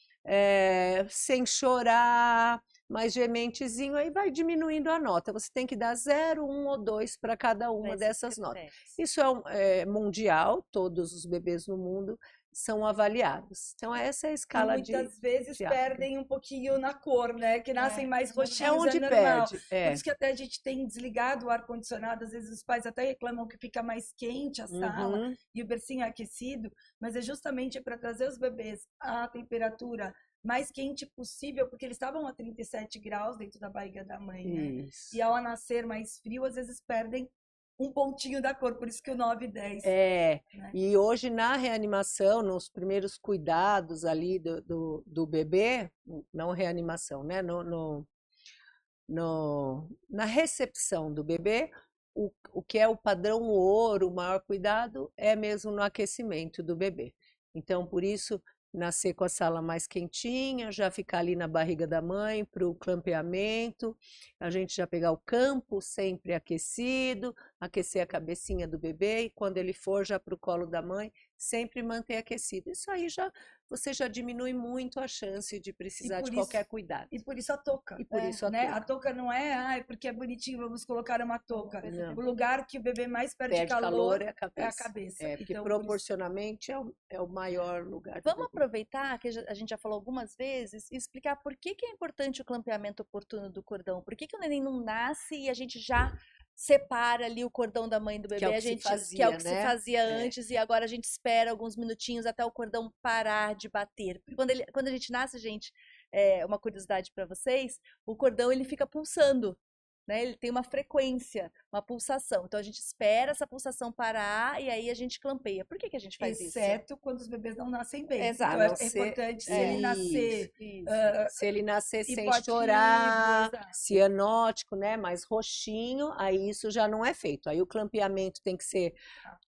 sem chorar, mais gementezinho, aí vai diminuindo a nota. Você tem que dar 0, 1 ou 2 para cada uma dessas notas. Isso é mundial, todos os bebês no mundo são avaliados. Então, essa é a escala de... muitas vezes perdem um pouquinho na cor, né? Que nascem mais roxinhos, é onde normal. perde. Por isso que até a gente tem desligado o ar-condicionado, às vezes os pais até reclamam que fica mais quente a sala e o bercinho é aquecido, mas é justamente para trazer os bebês à temperatura mais quente possível, porque eles estavam a 37 graus dentro da barriga da mãe, né? E ao nascer mais frio, às vezes perdem um pontinho da cor, por isso que o 9 e 10. É, né? e hoje na reanimação, nos primeiros cuidados ali do bebê, não reanimação, né? Na recepção do bebê, o que é o padrão ouro, o maior cuidado, é mesmo no aquecimento do bebê. Então, por isso, nascer com a sala mais quentinha, já ficar ali na barriga da mãe para o clampeamento, a gente já pegar o campo sempre aquecido, aquecer a cabecinha do bebê e quando ele for já para o colo da mãe, sempre manter aquecido. Isso aí você já diminui muito a chance de precisar de qualquer cuidado. E por isso a touca. E por isso a né? touca. A touca não é, porque é bonitinho, vamos colocar uma touca. Não. O lugar que o bebê mais perde calor é a cabeça. é a cabeça. Porque Então, proporcionalmente é o maior lugar. Vamos aproveitar que a gente já falou algumas vezes e explicar por que é importante o clampeamento oportuno do cordão. Por que o neném não nasce e a gente já separa ali o cordão da mãe do bebê, que é o que, que é o que se fazia antes e agora a gente espera alguns minutinhos até o cordão parar de bater. Porque quando a gente nasce, gente, uma curiosidade para vocês, o cordão ele fica pulsando. Né? Ele tem uma frequência, uma pulsação. Então a gente espera essa pulsação parar e aí a gente clampeia. Por que a gente faz isso? Exceto quando os bebês não nascem bem. Exato. Então é importante se ele nascer. Se ele nascer sem hipoativo, chorar, exato. cianótico, né, mais roxinho, aí isso já não é feito. Aí o clampeamento tem que ser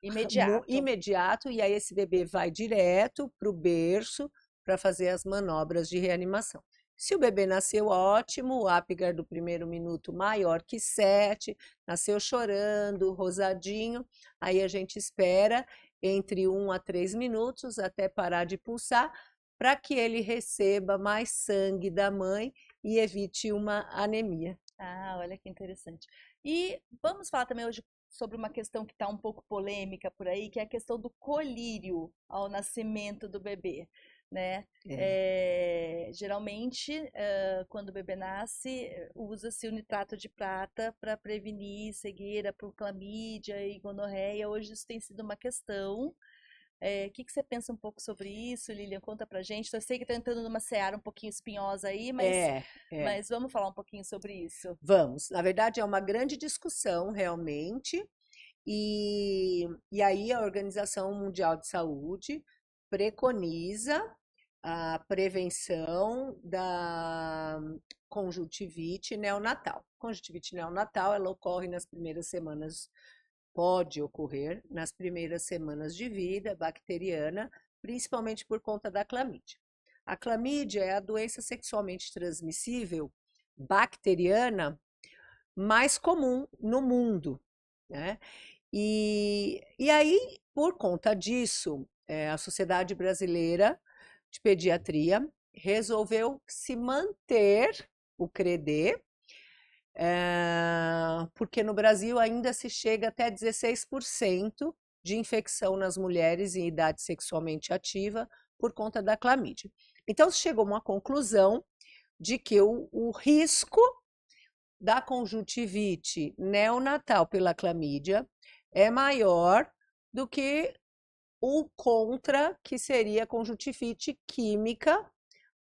imediato e aí esse bebê vai direto para o berço para fazer as manobras de reanimação. Se o bebê nasceu ótimo, o Apgar do primeiro minuto maior que 7, nasceu chorando, rosadinho, aí a gente espera entre 1 a 3 minutos até parar de pulsar, para que ele receba mais sangue da mãe e evite uma anemia. Ah, olha que interessante. E vamos falar também hoje sobre uma questão que está um pouco polêmica por aí, que é a questão do colírio ao nascimento do bebê. Né? Geralmente, quando o bebê nasce, usa-se o nitrato de prata para prevenir cegueira por clamídia e gonorreia. Hoje isso tem sido uma questão. O que você pensa um pouco sobre isso, Lilian? Conta pra gente. Eu sei que está entrando numa seara um pouquinho espinhosa aí, mas vamos falar um pouquinho sobre isso. Vamos. Na verdade, é uma grande discussão, realmente. E aí a Organização Mundial de Saúde preconiza a prevenção da conjuntivite neonatal. Conjuntivite neonatal, ela ocorre nas primeiras semanas, pode ocorrer nas primeiras semanas de vida bacteriana, principalmente por conta da clamídia. A clamídia é a doença sexualmente transmissível bacteriana mais comum no mundo, né? E aí, por conta disso, a Sociedade Brasileira de Pediatria resolveu se manter o CREDE, porque no Brasil ainda se chega até 16% de infecção nas mulheres em idade sexualmente ativa por conta da clamídia. Então, se chegou a uma conclusão de que o risco da conjuntivite neonatal pela clamídia é maior do que o contra, que seria a conjuntivite química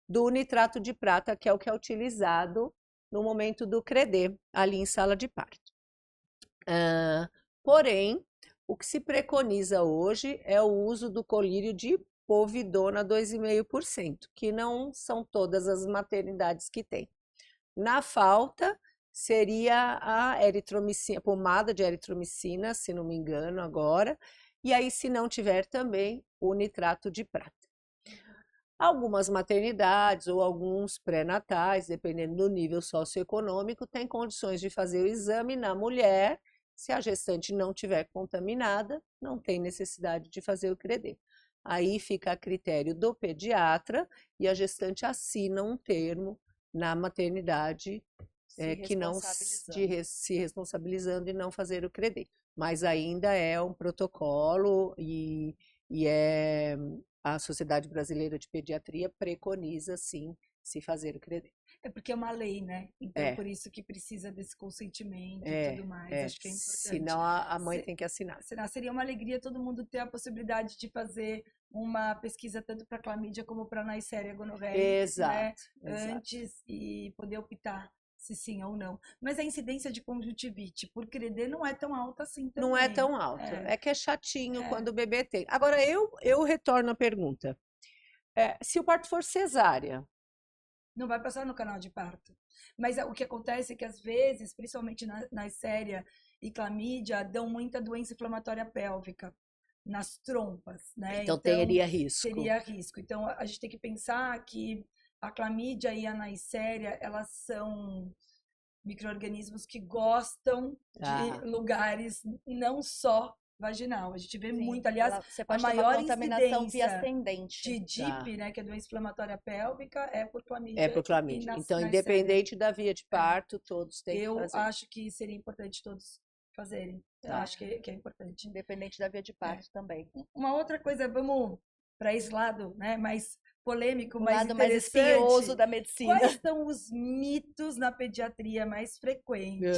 do nitrato de prata, que é o que é utilizado no momento do CREDE, ali em sala de parto. Porém, o que se preconiza hoje é o uso do colírio de povidona 2,5%, que não são todas as maternidades que têm. Na falta, seria a eritromicina, pomada de eritromicina, se não me engano agora, e aí se não tiver também o nitrato de prata. Algumas maternidades ou alguns pré-natais, dependendo do nível socioeconômico, têm condições de fazer o exame na mulher. Se a gestante não tiver contaminada, não tem necessidade de fazer o CREDE. Aí fica a critério do pediatra e a gestante assina um termo na maternidade que não se responsabilizando e não fazer o CREDE. Mas ainda é um protocolo e a Sociedade Brasileira de Pediatria preconiza, sim, se fazer o CREDE. É porque é uma lei, né? Então, por isso que precisa desse consentimento e tudo mais. Acho que é importante. Senão a mãe tem que assinar. Senão seria uma alegria todo mundo ter a possibilidade de fazer uma pesquisa tanto para clamídia como para Neisseria gonorreia. Exato. Antes e poder optar se sim ou não. Mas a incidência de conjuntivite por CREDE não é tão alta assim Não é também. tão alta. É. É que é chatinho É. quando o bebê tem. Agora, eu retorno a pergunta. Se o parto for cesárea, Não vai passar no canal de parto. Mas o que acontece é que, às vezes, principalmente na séria e clamídia, dão muita doença inflamatória pélvica nas trompas, né? então Então, teria risco. teria risco. Então, a gente tem que pensar que a clamídia e a naicéria, elas são micro-organismos que gostam de Ah, lugares não só vaginal. A gente vê Sim, muito, aliás, você a pode ter uma maior contaminação via incidência ascendente. de tá. DIP, né, que é doença inflamatória pélvica, é por É clamídia por e clamídia. Então, naicéria. independente da via de É. parto, todos têm que Eu fazer. acho que seria importante todos fazerem. Eu Tá. acho que é importante. Independente da via de parto também. Uma outra coisa, vamos para esse lado, né, mais polêmico, O mais lado mais interessante. espinhoso da medicina. Quais são os mitos na pediatria mais frequentes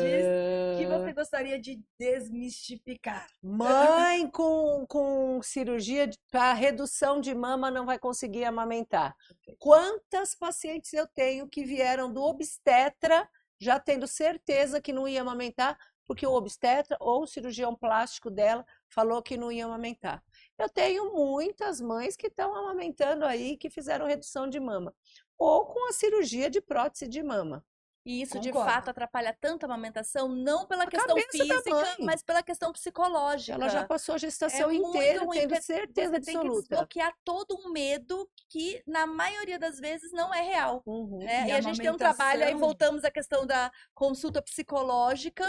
que você Ah, gostaria de desmistificar? Mãe com cirurgia para redução de mama não vai conseguir amamentar. Quantas pacientes eu tenho que vieram do obstetra já tendo certeza que não ia amamentar, porque o obstetra ou o cirurgião plástico dela falou que não ia amamentar. Eu tenho muitas mães que estão amamentando aí, que fizeram redução de mama, ou com a cirurgia de prótese de mama. E isso, de Concordo. fato, atrapalha tanto a amamentação, não pela A questão cabeça da física, mãe. mas pela questão psicológica. Ela já passou a É gestação muito inteira ruim, tendo porque certeza você tem que absoluta. desbloquear todo um medo que, na maioria das vezes, não é real. Uhum. Né? E E a a gente tem um trabalho, aí amamentação- voltamos à questão da consulta psicológica,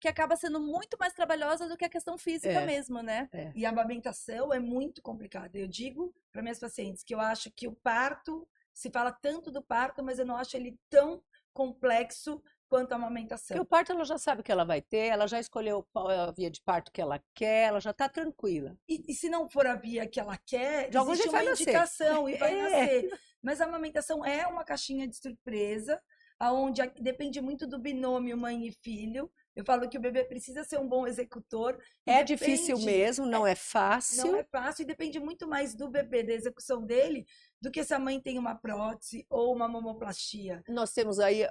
que acaba sendo muito mais trabalhosa do que a questão física É. mesmo, né? E a amamentação é muito complicada. Eu digo para minhas pacientes que eu acho que o parto, se fala tanto do parto, mas eu não acho ele tão complexo quanto a Porque amamentação. o parto ela já sabe o que ela vai ter, ela já escolheu qual é a via de parto que ela quer, ela já está tranquila. E se não for a via que ela quer, De algum existe jeito uma vai nascer. indicação e vai É. nascer. Mas a amamentação é uma caixinha de surpresa, onde depende muito do binômio mãe e filho. Eu falo que o bebê precisa ser um bom executor. E É difícil depende- mesmo, não é Não fácil. é fácil e depende muito mais do bebê, da execução dele, do que se a mãe tem uma prótese ou uma mamoplastia. Nós temos aí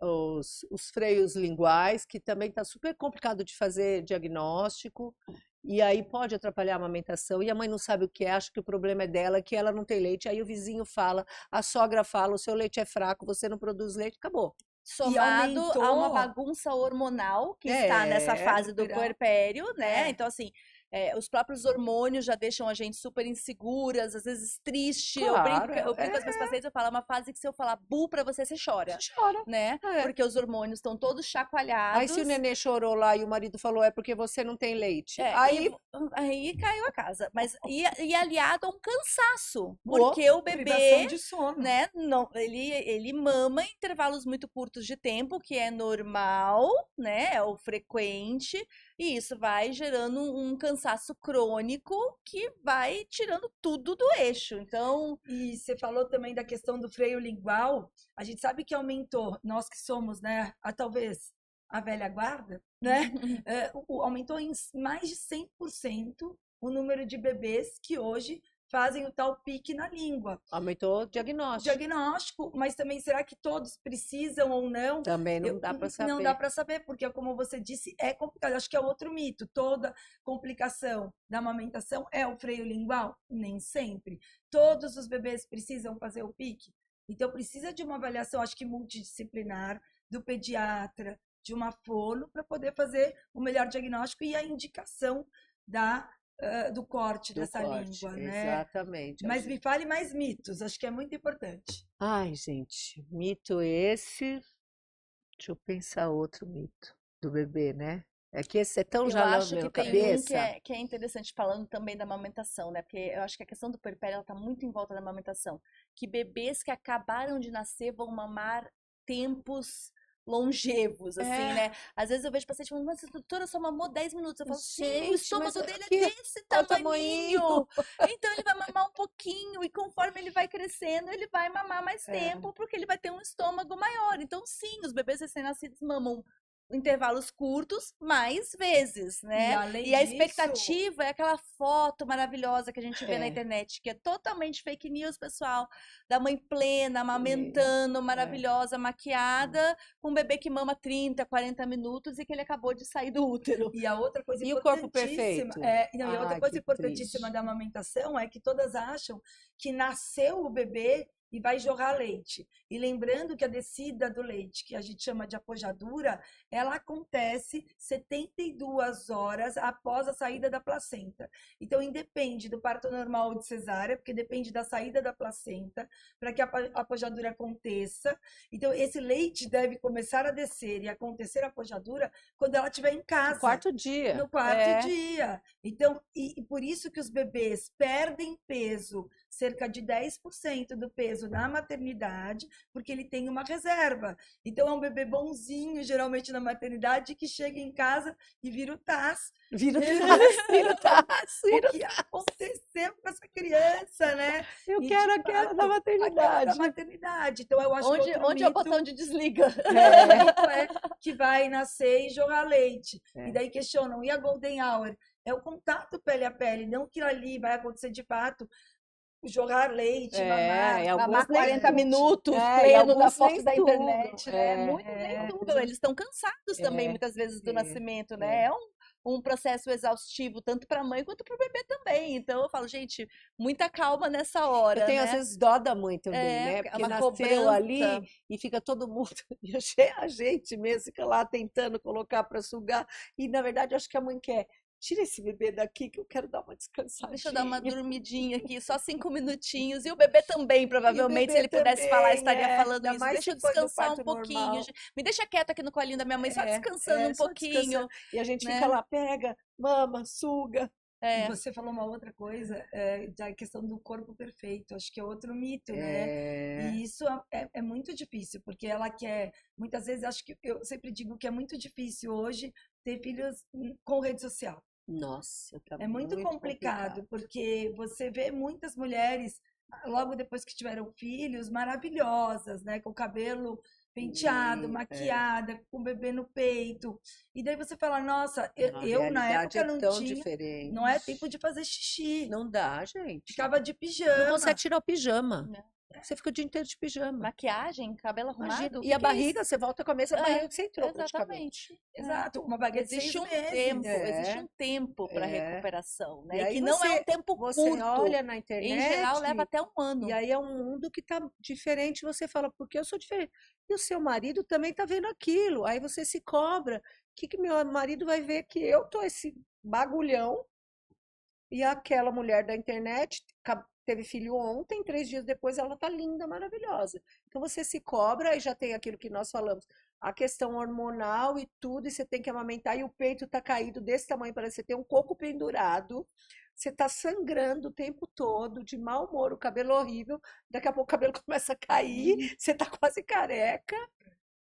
os freios linguais, que também está super complicado de fazer diagnóstico, e aí pode atrapalhar a amamentação, e a mãe não sabe o que é, acha que o problema é dela, que ela não tem leite, aí o vizinho fala, a sogra fala, o seu leite é fraco, você não produz leite, acabou. Somado a uma aumentou- bagunça hormonal que está nessa fase do puerperal. puerpério, né? É. Então, assim, os próprios hormônios já deixam a gente super inseguras, às vezes triste. Claro, Eu brinco com as minhas pacientes, eu falo, é uma fase que se eu falar bu pra você, você chora, Você chora. né? É. Porque os hormônios estão todos chacoalhados. Aí se o nenê chorou lá e o marido falou, é porque você não tem leite. Aí caiu a casa. Mas e aliado a um cansaço, Boa. porque o Privação bebê, de sono. né, não, ele mama em intervalos muito curtos de tempo, que é normal, né, é o frequente, e isso vai gerando um cansaço crônico que vai tirando tudo do eixo. Então, E você falou também da questão do freio lingual. A gente sabe que aumentou, nós que somos, né, talvez a velha guarda, né, aumentou em mais de 100% o número de bebês que hoje fazem o tal pique na língua. Aumentou o diagnóstico. Diagnóstico, mas também será que todos precisam ou não? Também não dá para saber. Não dá para saber, porque como você disse, é complicado. Acho que é outro mito. Toda complicação da amamentação é o freio lingual? Nem sempre. Todos os bebês precisam fazer o pique? Então precisa de uma avaliação, acho que multidisciplinar, do pediatra, de uma fono, para poder fazer o melhor diagnóstico e a indicação do corte Do dessa corte, língua, né? exatamente. Mas me fale mais mitos, acho que é muito importante. Ai, gente, mito esse. Deixa eu pensar outro mito do bebê, né? É que esse é tão eu já na acho minha que tem um cabeça. que é interessante, falando também da amamentação, né? Porque eu acho que a questão do puerpério, ela tá muito em volta da amamentação. Que bebês que acabaram de nascer vão mamar tempos longevos, assim, né? Às vezes eu vejo paciente falando, mas a doutora só mamou 10 minutos. Eu falo, sim, o Gente, estômago mas dele é aqui, desse olha o tamaninho. Então ele vai mamar um pouquinho e conforme ele vai crescendo, ele vai mamar mais tempo, porque ele vai ter um estômago maior. Então sim, os bebês recém-nascidos mamam intervalos curtos, mais vezes, E né? além E a disso, expectativa é aquela foto maravilhosa que a gente vê na É. internet, que é totalmente fake news, pessoal, da mãe plena, amamentando, maravilhosa, maquiada, com um bebê que mama 30, 40 minutos e que ele acabou de sair do útero. e a outra coisa E o corpo importantíssima, perfeito? não, e a outra Ai, coisa que importantíssima triste. da amamentação é que todas acham que nasceu o bebê e vai jorrar leite. E lembrando que a descida do leite, que a gente chama de apojadura, ela acontece 72 horas após a saída da placenta. Então, independe do parto normal ou de cesárea, porque depende da saída da placenta para que a apojadura aconteça. Então, esse leite deve começar a descer e acontecer a apojadura quando ela estiver em casa. No quarto dia. No quarto dia. Então, e por isso que os bebês perdem peso, cerca de 10% do peso na maternidade, porque ele tem uma reserva. Então, é um bebê bonzinho, geralmente na maternidade, que chega em casa e vira o TAS. Vira o taço, vira o taço, vira O que aconteceu com essa criança, né? Eu E, quero de aquela fato, da aquela maternidade. da maternidade. Então, eu acho que Onde, outro onde é o mito- botão de desliga? outro mito é que vai nascer e jogar leite. É. E daí questionam, e a Golden Hour? É o contato pele a pele, não que ali vai acontecer de fato, jogar leite, mamar. É, alguns Mamar nem 40 tudo. minutos, É, e pleno da alguns foto nem da tudo. internet, né? É, Muito nem tudo. Eles estão cansados também, muitas vezes, do nascimento, né? É um processo exaustivo, tanto para a mãe quanto para o bebê também. Então, eu falo, gente, muita calma nessa hora, Eu tenho, né? às vezes, dó da mãe também, né? porque é Porque uma nasceu cobrança. ali e fica todo mundo, e a gente mesmo fica lá tentando colocar para sugar. E, na verdade, eu acho que a mãe quer, tira esse bebê daqui que eu quero dar uma descansadinha. Deixa eu dar uma dormidinha aqui, só 5 minutinhos. E o bebê também, provavelmente, se ele pudesse falar, estaria falando ainda isso. mais Deixa eu se for do descansar um parto pouquinho. normal. Me deixa quieta aqui no colinho da minha mãe, só descansando um só pouquinho. descansando. E a gente né? fica lá, pega, mama, suga. E você falou uma outra coisa, da questão do corpo perfeito. Acho que é outro mito, né? E isso é muito difícil, porque ela quer. Muitas vezes, acho que eu sempre digo que é muito difícil hoje ter filhos com rede social. Nossa, tá É muito complicado, porque você vê muitas mulheres, logo depois que tiveram filhos, maravilhosas, né? Com o cabelo penteado, maquiada, com o bebê no peito. E daí você fala, nossa, eu na época não tão tinha, diferente. não é tempo de fazer xixi. Não dá, gente. Ficava de Não pijama. consegue tirar o pijama. Não. Você fica o dia inteiro de pijama. Maquiagem, cabelo arrumado. Imagina. o E que a que é barriga, isso? você volta com a mesma barriga que você entrou, Exatamente. Exato, uma barriga de 6 Existe um meses. tempo, existe um tempo para recuperação, né? E aí que não é um tempo você curto. olha na internet. Em geral, leva até um ano. E aí é um mundo que tá diferente. Você fala, porque eu sou diferente. E o seu marido também tá vendo aquilo. Aí você se cobra. O que meu marido vai ver que eu tô esse bagulhão e aquela mulher da internet teve filho ontem, 3 dias depois ela tá linda, maravilhosa. Então você se cobra e já tem aquilo que nós falamos, a questão hormonal e tudo, e você tem que amamentar e o peito tá caído desse tamanho, parece que você tem um coco pendurado, você tá sangrando o tempo todo, de mau humor, o cabelo horrível, daqui a pouco o cabelo começa a cair, você tá quase careca.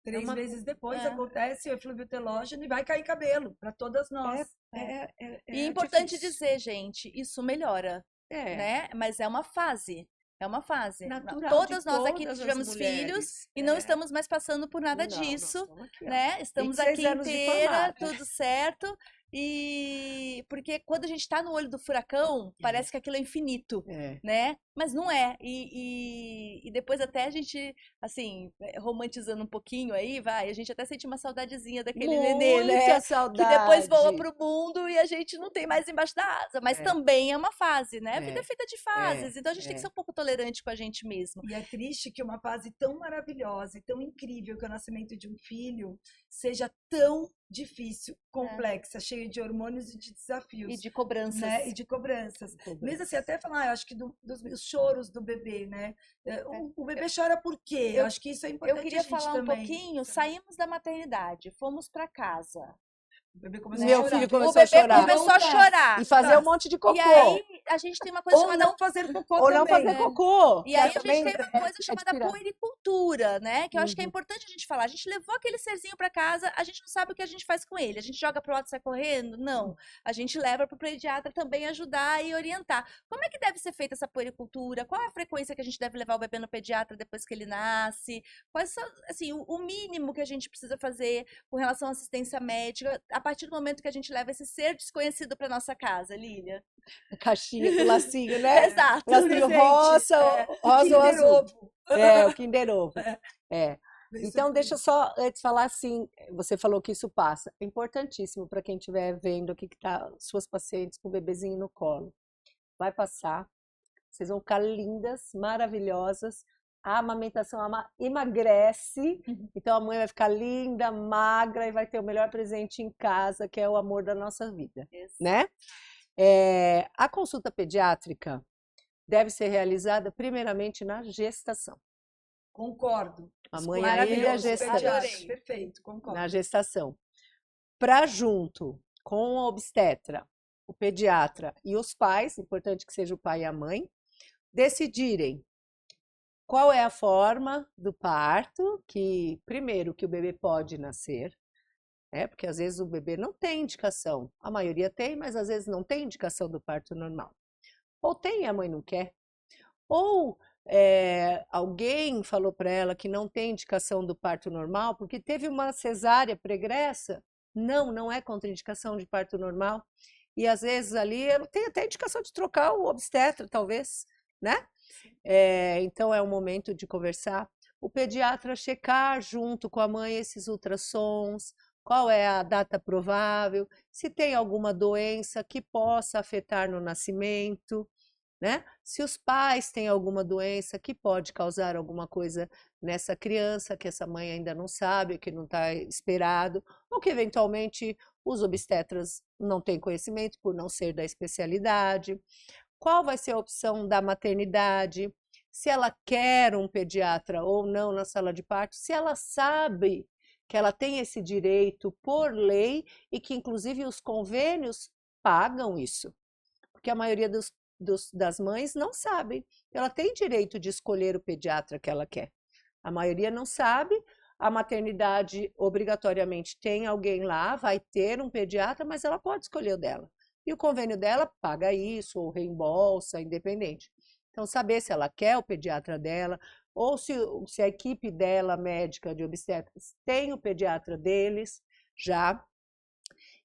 3 vezes depois acontece o eflúvio telógeno e vai cair cabelo para todas nós. E é importante dizer, gente, isso melhora, né? Mas é uma fase. É uma fase. Natural Todas de nós aqui todas as tivemos filhos mulheres. e não estamos mais passando por nada Não, disso, nós estamos aqui, ó. né? Estamos 26 aqui anos de inteira, formada. tudo certo. E porque quando a gente está no olho do furacão, parece que aquilo é infinito, né? Mas não é. E depois até a gente, assim, romantizando um pouquinho aí, a gente até sente uma saudadezinha daquele nenê, né? Muita saudade. Que depois voa pro mundo e a gente não tem mais embaixo da asa. Mas também é uma fase, né? A vida é feita de fases. Então a gente tem que ser um pouco tolerante com a gente mesmo. E é triste que uma fase tão maravilhosa e tão incrível que é o nascimento de um filho seja tão difícil, complexa, cheia de hormônios e de desafios. E de cobranças. Né? E de cobranças. Mesmo assim, até falar, eu acho que dos choros do bebê, né? O bebê chora por quê? Eu acho que isso é importante. Eu queria falar um também. pouquinho, saímos da maternidade, fomos para casa. O bebê começou Meu a chorar. filho começou O bebê a chorar. começou a chorar. E fazer um monte de cocô. E aí, a gente tem uma coisa Ou chamada não fazer cocô Ou não também, fazer né? cocô. E aí a também gente tem uma coisa chamada tirar. puericultura, né? Que eu acho que é Uhum. importante a gente falar. A gente levou aquele serzinho pra casa, a gente não sabe o que a gente faz com ele. A gente joga pro alto e sai correndo? Não. A gente leva pro pediatra também ajudar e orientar. Como é que deve ser feita essa puericultura? Qual é a frequência que a gente deve levar o bebê no pediatra depois que ele nasce? Quais são, assim, o mínimo que a gente precisa fazer com relação à assistência médica a partir do momento que a gente leva esse ser desconhecido pra nossa casa, Lília? A caixinha com lacinho, né? Exato. Lacinho Presente, rosa, o rosa ou Kinder azul. Ovo. É, o Kinder Ovo. É. Isso Então, aqui. deixa eu só antes falar assim, você falou que isso passa. É importantíssimo para quem estiver vendo aqui que tá suas pacientes com o bebezinho no colo. Vai passar. Vocês vão ficar lindas, maravilhosas. A amamentação emagrece. Então, a mãe vai ficar linda, magra e vai ter o melhor presente em casa, que é o amor da nossa vida, né? A consulta pediátrica deve ser realizada primeiramente na gestação. Concordo. A mãe Maravilhoso, ainda gestante. pediatra, perfeito, concordo. Na gestação. Para junto com a obstetra, o pediatra e os pais, importante que seja o pai e a mãe, decidirem qual é a forma do parto, que primeiro que o bebê pode nascer, porque às vezes o bebê não tem indicação. A maioria tem, mas às vezes não tem indicação do parto normal. Ou tem e a mãe não quer. Ou alguém falou para ela que não tem indicação do parto normal porque teve uma cesárea pregressa. Não, não é contraindicação de parto normal. E às vezes ali ela tem até indicação de trocar o obstetra, talvez, né? Então é o momento de conversar. O pediatra checar junto com a mãe esses ultrassons, qual é a data provável, se tem alguma doença que possa afetar no nascimento, né? Se os pais têm alguma doença que pode causar alguma coisa nessa criança, que essa mãe ainda não sabe, que não está esperado, ou que eventualmente os obstetras não têm conhecimento por não ser da especialidade. Qual vai ser a opção da maternidade? Se ela quer um pediatra ou não na sala de parto, se ela sabe que ela tem esse direito por lei e que inclusive os convênios pagam isso, porque a maioria das mães não sabem. Ela tem direito de escolher o pediatra que ela quer. A maioria não sabe. A maternidade obrigatoriamente tem alguém lá, vai ter um pediatra, mas ela pode escolher o dela. E o convênio dela paga isso, ou reembolsa, independente. Então, saber se ela quer o pediatra dela, ou se a equipe dela, médica de obstetras, tem o pediatra deles já.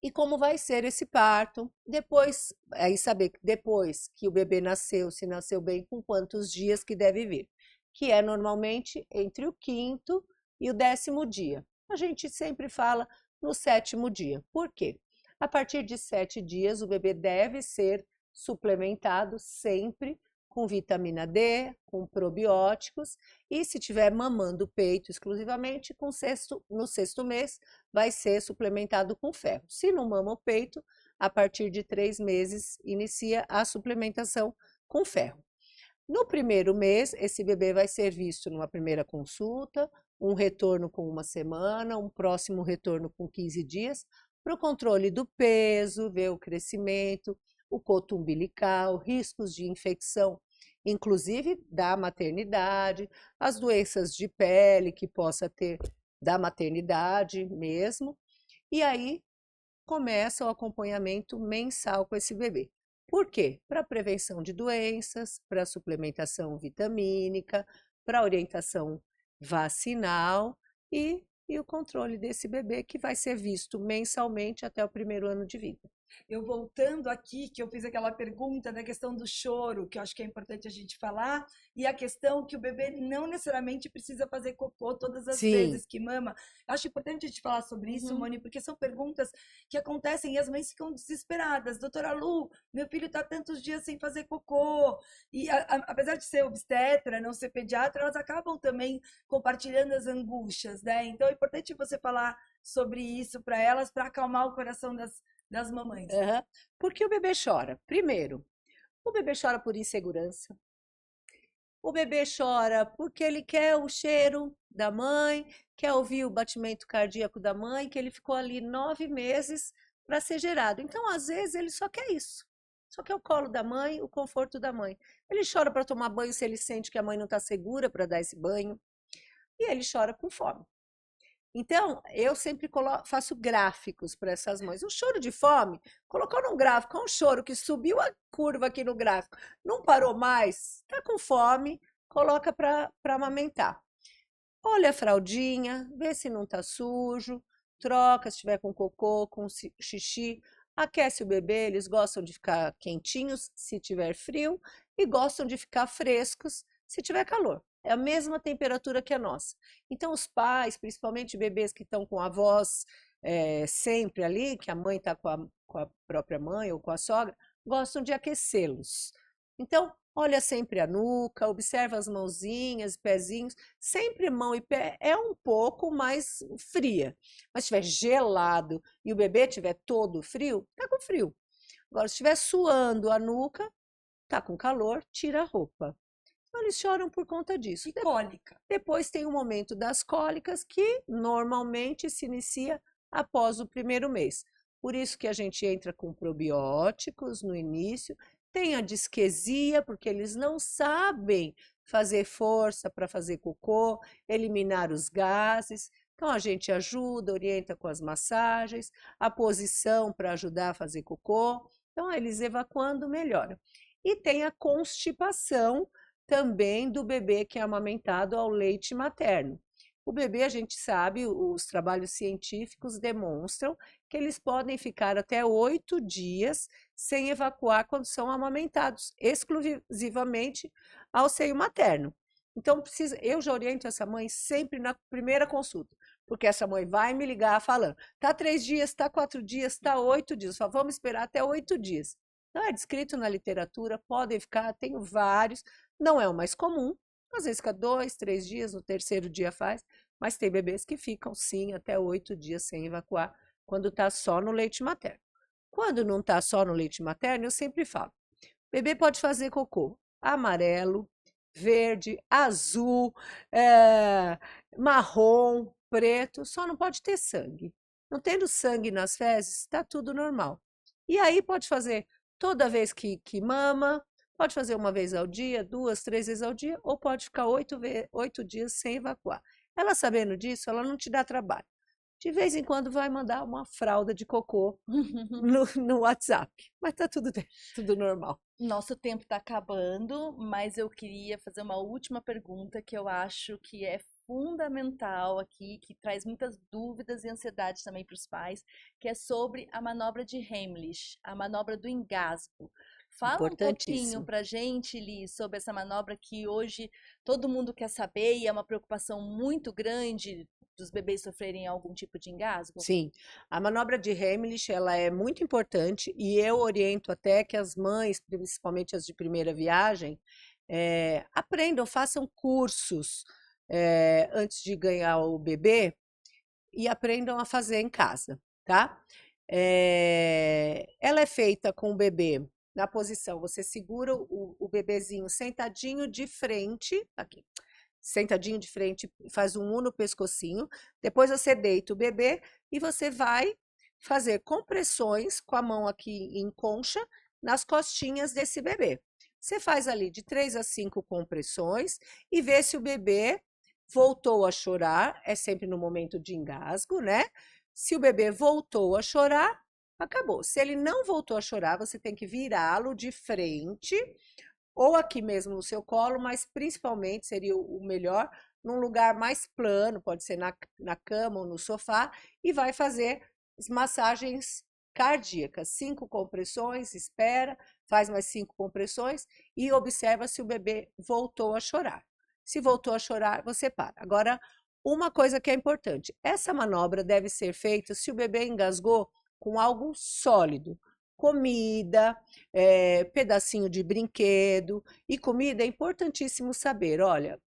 E como vai ser esse parto. Depois, aí saber depois que o bebê nasceu, se nasceu bem, com quantos dias que deve vir. Que é normalmente entre o 5º e o 10º dia. A gente sempre fala no 7º dia. Por quê? A partir de 7 dias, o bebê deve ser suplementado sempre com vitamina D, com probióticos, e se tiver mamando o peito exclusivamente, no 6º mês vai ser suplementado com ferro. Se não mama o peito, a partir de 3 meses inicia a suplementação com ferro. No primeiro mês, esse bebê vai ser visto numa primeira consulta, um retorno com 1 semana, um próximo retorno com 15 dias, para o controle do peso, ver o crescimento, o coto umbilical, riscos de infecção, inclusive da maternidade, as doenças de pele que possa ter da maternidade mesmo. E aí começa o acompanhamento mensal com esse bebê. Por quê? Para prevenção de doenças, para suplementação vitamínica, para orientação vacinal e o controle desse bebê que vai ser visto mensalmente até o 1º ano de vida. Eu voltando aqui, que eu fiz aquela pergunta da questão do choro, que eu acho que é importante a gente falar, e a questão que o bebê não necessariamente precisa fazer cocô todas as vezes que mama. Eu acho importante a gente falar sobre isso, Moni, porque são perguntas que acontecem e as mães ficam desesperadas. Doutora Lu, meu filho está tantos dias sem fazer cocô. E apesar de ser obstetra, não ser pediatra, elas acabam também compartilhando as angústias, né? Então é importante você falar sobre isso para elas, para acalmar o coração das mamães. Por que o bebê chora? Primeiro, o bebê chora por insegurança. O bebê chora porque ele quer o cheiro da mãe, quer ouvir o batimento cardíaco da mãe, que ele ficou ali 9 meses para ser gerado. Então, às vezes, ele só quer isso. Só que é o colo da mãe, o conforto da mãe. Ele chora para tomar banho se ele sente que a mãe não está segura para dar esse banho. E ele chora com fome. Então, eu sempre faço gráficos para essas mães. O choro de fome, colocou num gráfico, é um choro que subiu a curva aqui no gráfico, não parou mais, está com fome, coloca para amamentar. Olha a fraldinha, vê se não está sujo, troca se tiver com cocô, com xixi, aquece o bebê, eles gostam de ficar quentinhos se tiver frio e gostam de ficar frescos se tiver calor. É a mesma temperatura que a nossa. Então, os pais, principalmente bebês que estão com avós sempre ali, que a mãe está com a própria mãe ou com a sogra, gostam de aquecê-los. Então, olha sempre a nuca, observa as mãozinhas, pezinhos. Sempre mão e pé é um pouco mais fria. Mas se estiver gelado e o bebê estiver todo frio, está com frio. Agora, se estiver suando a nuca, está com calor, tira a roupa. Então, eles choram por conta disso. E cólica? Depois tem o momento das cólicas, que normalmente se inicia após o primeiro mês. Por isso que a gente entra com probióticos no início, tem a disquesia, porque eles não sabem fazer força para fazer cocô, eliminar os gases. Então, a gente ajuda, orienta com as massagens, a posição para ajudar a fazer cocô. Então, eles evacuando melhora. E tem a constipação também do bebê que é amamentado ao leite materno. O bebê, a gente sabe, os trabalhos científicos demonstram que eles podem ficar até 8 dias sem evacuar quando são amamentados, exclusivamente ao seio materno. Então, eu já oriento essa mãe sempre na primeira consulta, porque essa mãe vai me ligar falando, tá 3 dias, tá 4 dias, tá 8 dias, só vamos esperar até 8 dias. Então, é descrito na literatura, podem ficar, tenho vários, não é o mais comum, às vezes fica 2, 3 dias, no terceiro dia faz, mas tem bebês que ficam sim até 8 dias sem evacuar, quando está só no leite materno. Quando não está só no leite materno, eu sempre falo, bebê pode fazer cocô amarelo, verde, azul, marrom, preto, só não pode ter sangue. Não tendo sangue nas fezes, está tudo normal. E aí pode fazer toda vez que mama, pode fazer uma vez ao dia, 2, 3 vezes ao dia, ou pode ficar 8 dias sem evacuar. Ela sabendo disso, ela não te dá trabalho. De vez em quando vai mandar uma fralda de cocô no WhatsApp, mas tá tudo normal. Nosso tempo está acabando, mas eu queria fazer uma última pergunta que eu acho que é fundamental aqui, que traz muitas dúvidas e ansiedades também para os pais, que é sobre a manobra de Heimlich, a manobra do engasgo. Fala um pouquinho para a gente, Liz, sobre essa manobra que hoje todo mundo quer saber e é uma preocupação muito grande dos bebês sofrerem algum tipo de engasgo? Sim, a manobra de Heimlich, ela é muito importante e eu oriento até que as mães, principalmente as de primeira viagem, aprendam, façam cursos antes de ganhar o bebê e aprendam a fazer em casa, tá? Ela é feita com o bebê na posição, você segura o bebezinho sentadinho de frente, aqui, sentadinho de frente, faz um U no pescocinho, depois você deita o bebê e você vai fazer compressões com a mão aqui em concha nas costinhas desse bebê. Você faz ali de 3 a 5 compressões e vê se o bebê voltou a chorar, é sempre no momento de engasgo, né? Se o bebê voltou a chorar, acabou. Se ele não voltou a chorar, você tem que virá-lo de frente, ou aqui mesmo no seu colo, mas principalmente seria o melhor, num lugar mais plano, pode ser na cama ou no sofá, e vai fazer massagens cardíacas. 5 compressões, espera, faz mais 5 compressões e observa se o bebê voltou a chorar. Se voltou a chorar, você para. Agora, uma coisa que é importante, essa manobra deve ser feita se o bebê engasgou com algo sólido, comida, pedacinho de brinquedo. E comida é importantíssimo saber, olha,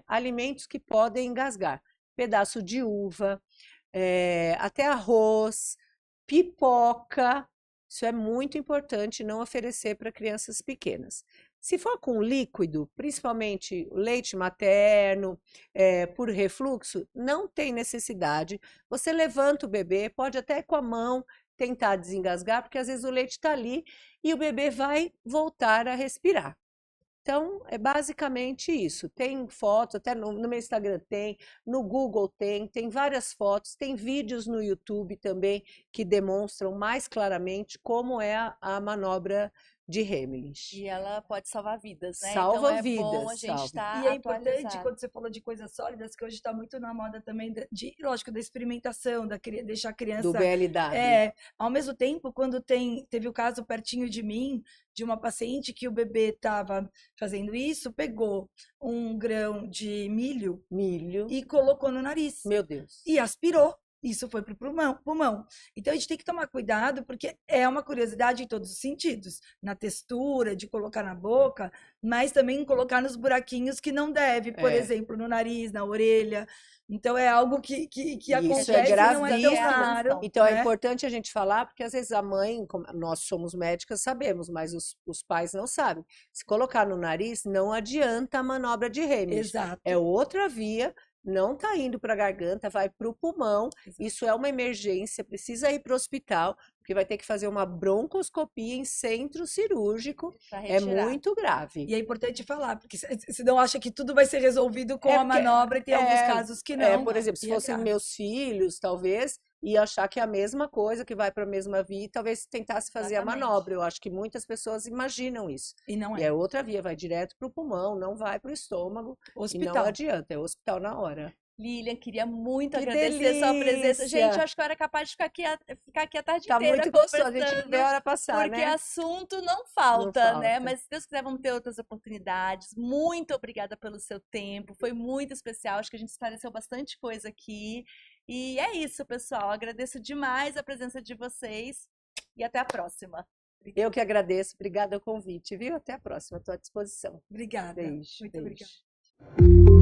alimentos que podem engasgar, pedaço de uva, até arroz, pipoca, isso é muito importante não oferecer para crianças pequenas. Se for com líquido, principalmente leite materno, por refluxo, não tem necessidade. Você levanta o bebê, pode até com a mão tentar desengasgar, porque às vezes o leite está ali e o bebê vai voltar a respirar. Então, é basicamente isso. Tem fotos, até no meu Instagram tem, no Google tem várias fotos, tem vídeos no YouTube também que demonstram mais claramente como é a manobra de Heimlich. E ela pode salvar vidas, né? Salva Então é vidas, bom a gente salva. estar E é importante, atualizado. quando você falou de coisas sólidas, que hoje está muito na moda também, lógico, da experimentação, deixar a Do criança. BLW. Ao mesmo tempo, quando teve o caso pertinho de mim, de uma paciente que o bebê estava fazendo isso, pegou um grão de milho Milho. e colocou no nariz. Meu Deus. E aspirou. Isso foi para o pulmão. Então a gente tem que tomar cuidado, porque é uma curiosidade em todos os sentidos, na textura, de colocar na boca, mas também colocar nos buraquinhos que não deve, por exemplo, no nariz, na orelha. Então é algo que acontece é e não é tão gravíssimo. raro. Então é né? importante a gente falar, porque às vezes a mãe, nós somos médicas, sabemos, mas os pais não sabem. Se colocar no nariz, não adianta a manobra de Heimlich. Exato. É outra via. Não está indo para a garganta, vai para o pulmão. Exato. Isso é uma emergência, precisa ir para o hospital, porque vai ter que fazer uma broncoscopia em centro cirúrgico. É muito grave. E é importante falar, porque senão acha que tudo vai ser resolvido com a manobra, e tem alguns casos que não. Por exemplo, se fossem meus filhos, talvez, ia achar que é a mesma coisa, que vai para a mesma via, e talvez tentasse fazer a manobra. Eu acho que muitas pessoas imaginam isso. E não é. E é outra via, vai direto para o pulmão, não vai para o estômago. Hospital. E não adianta, é hospital na hora. Lilian, queria muito Que agradecer sua presença. delícia! Gente, eu acho que eu era capaz de ficar aqui a tarde Tá inteira muito gostoso, a conversando. gente não vê a hora passar, Porque né? assunto não falta, Não né? falta. Mas se Deus quiser, vamos ter outras oportunidades. Muito obrigada pelo seu tempo. Foi muito especial. Acho que a gente esclareceu bastante coisa aqui. E é isso, pessoal. Agradeço demais a presença de vocês. E até a próxima. Eu que agradeço. Obrigada ao convite, viu? Até a próxima. Estou à disposição. Obrigada. Beijo. Muito beijo. obrigada.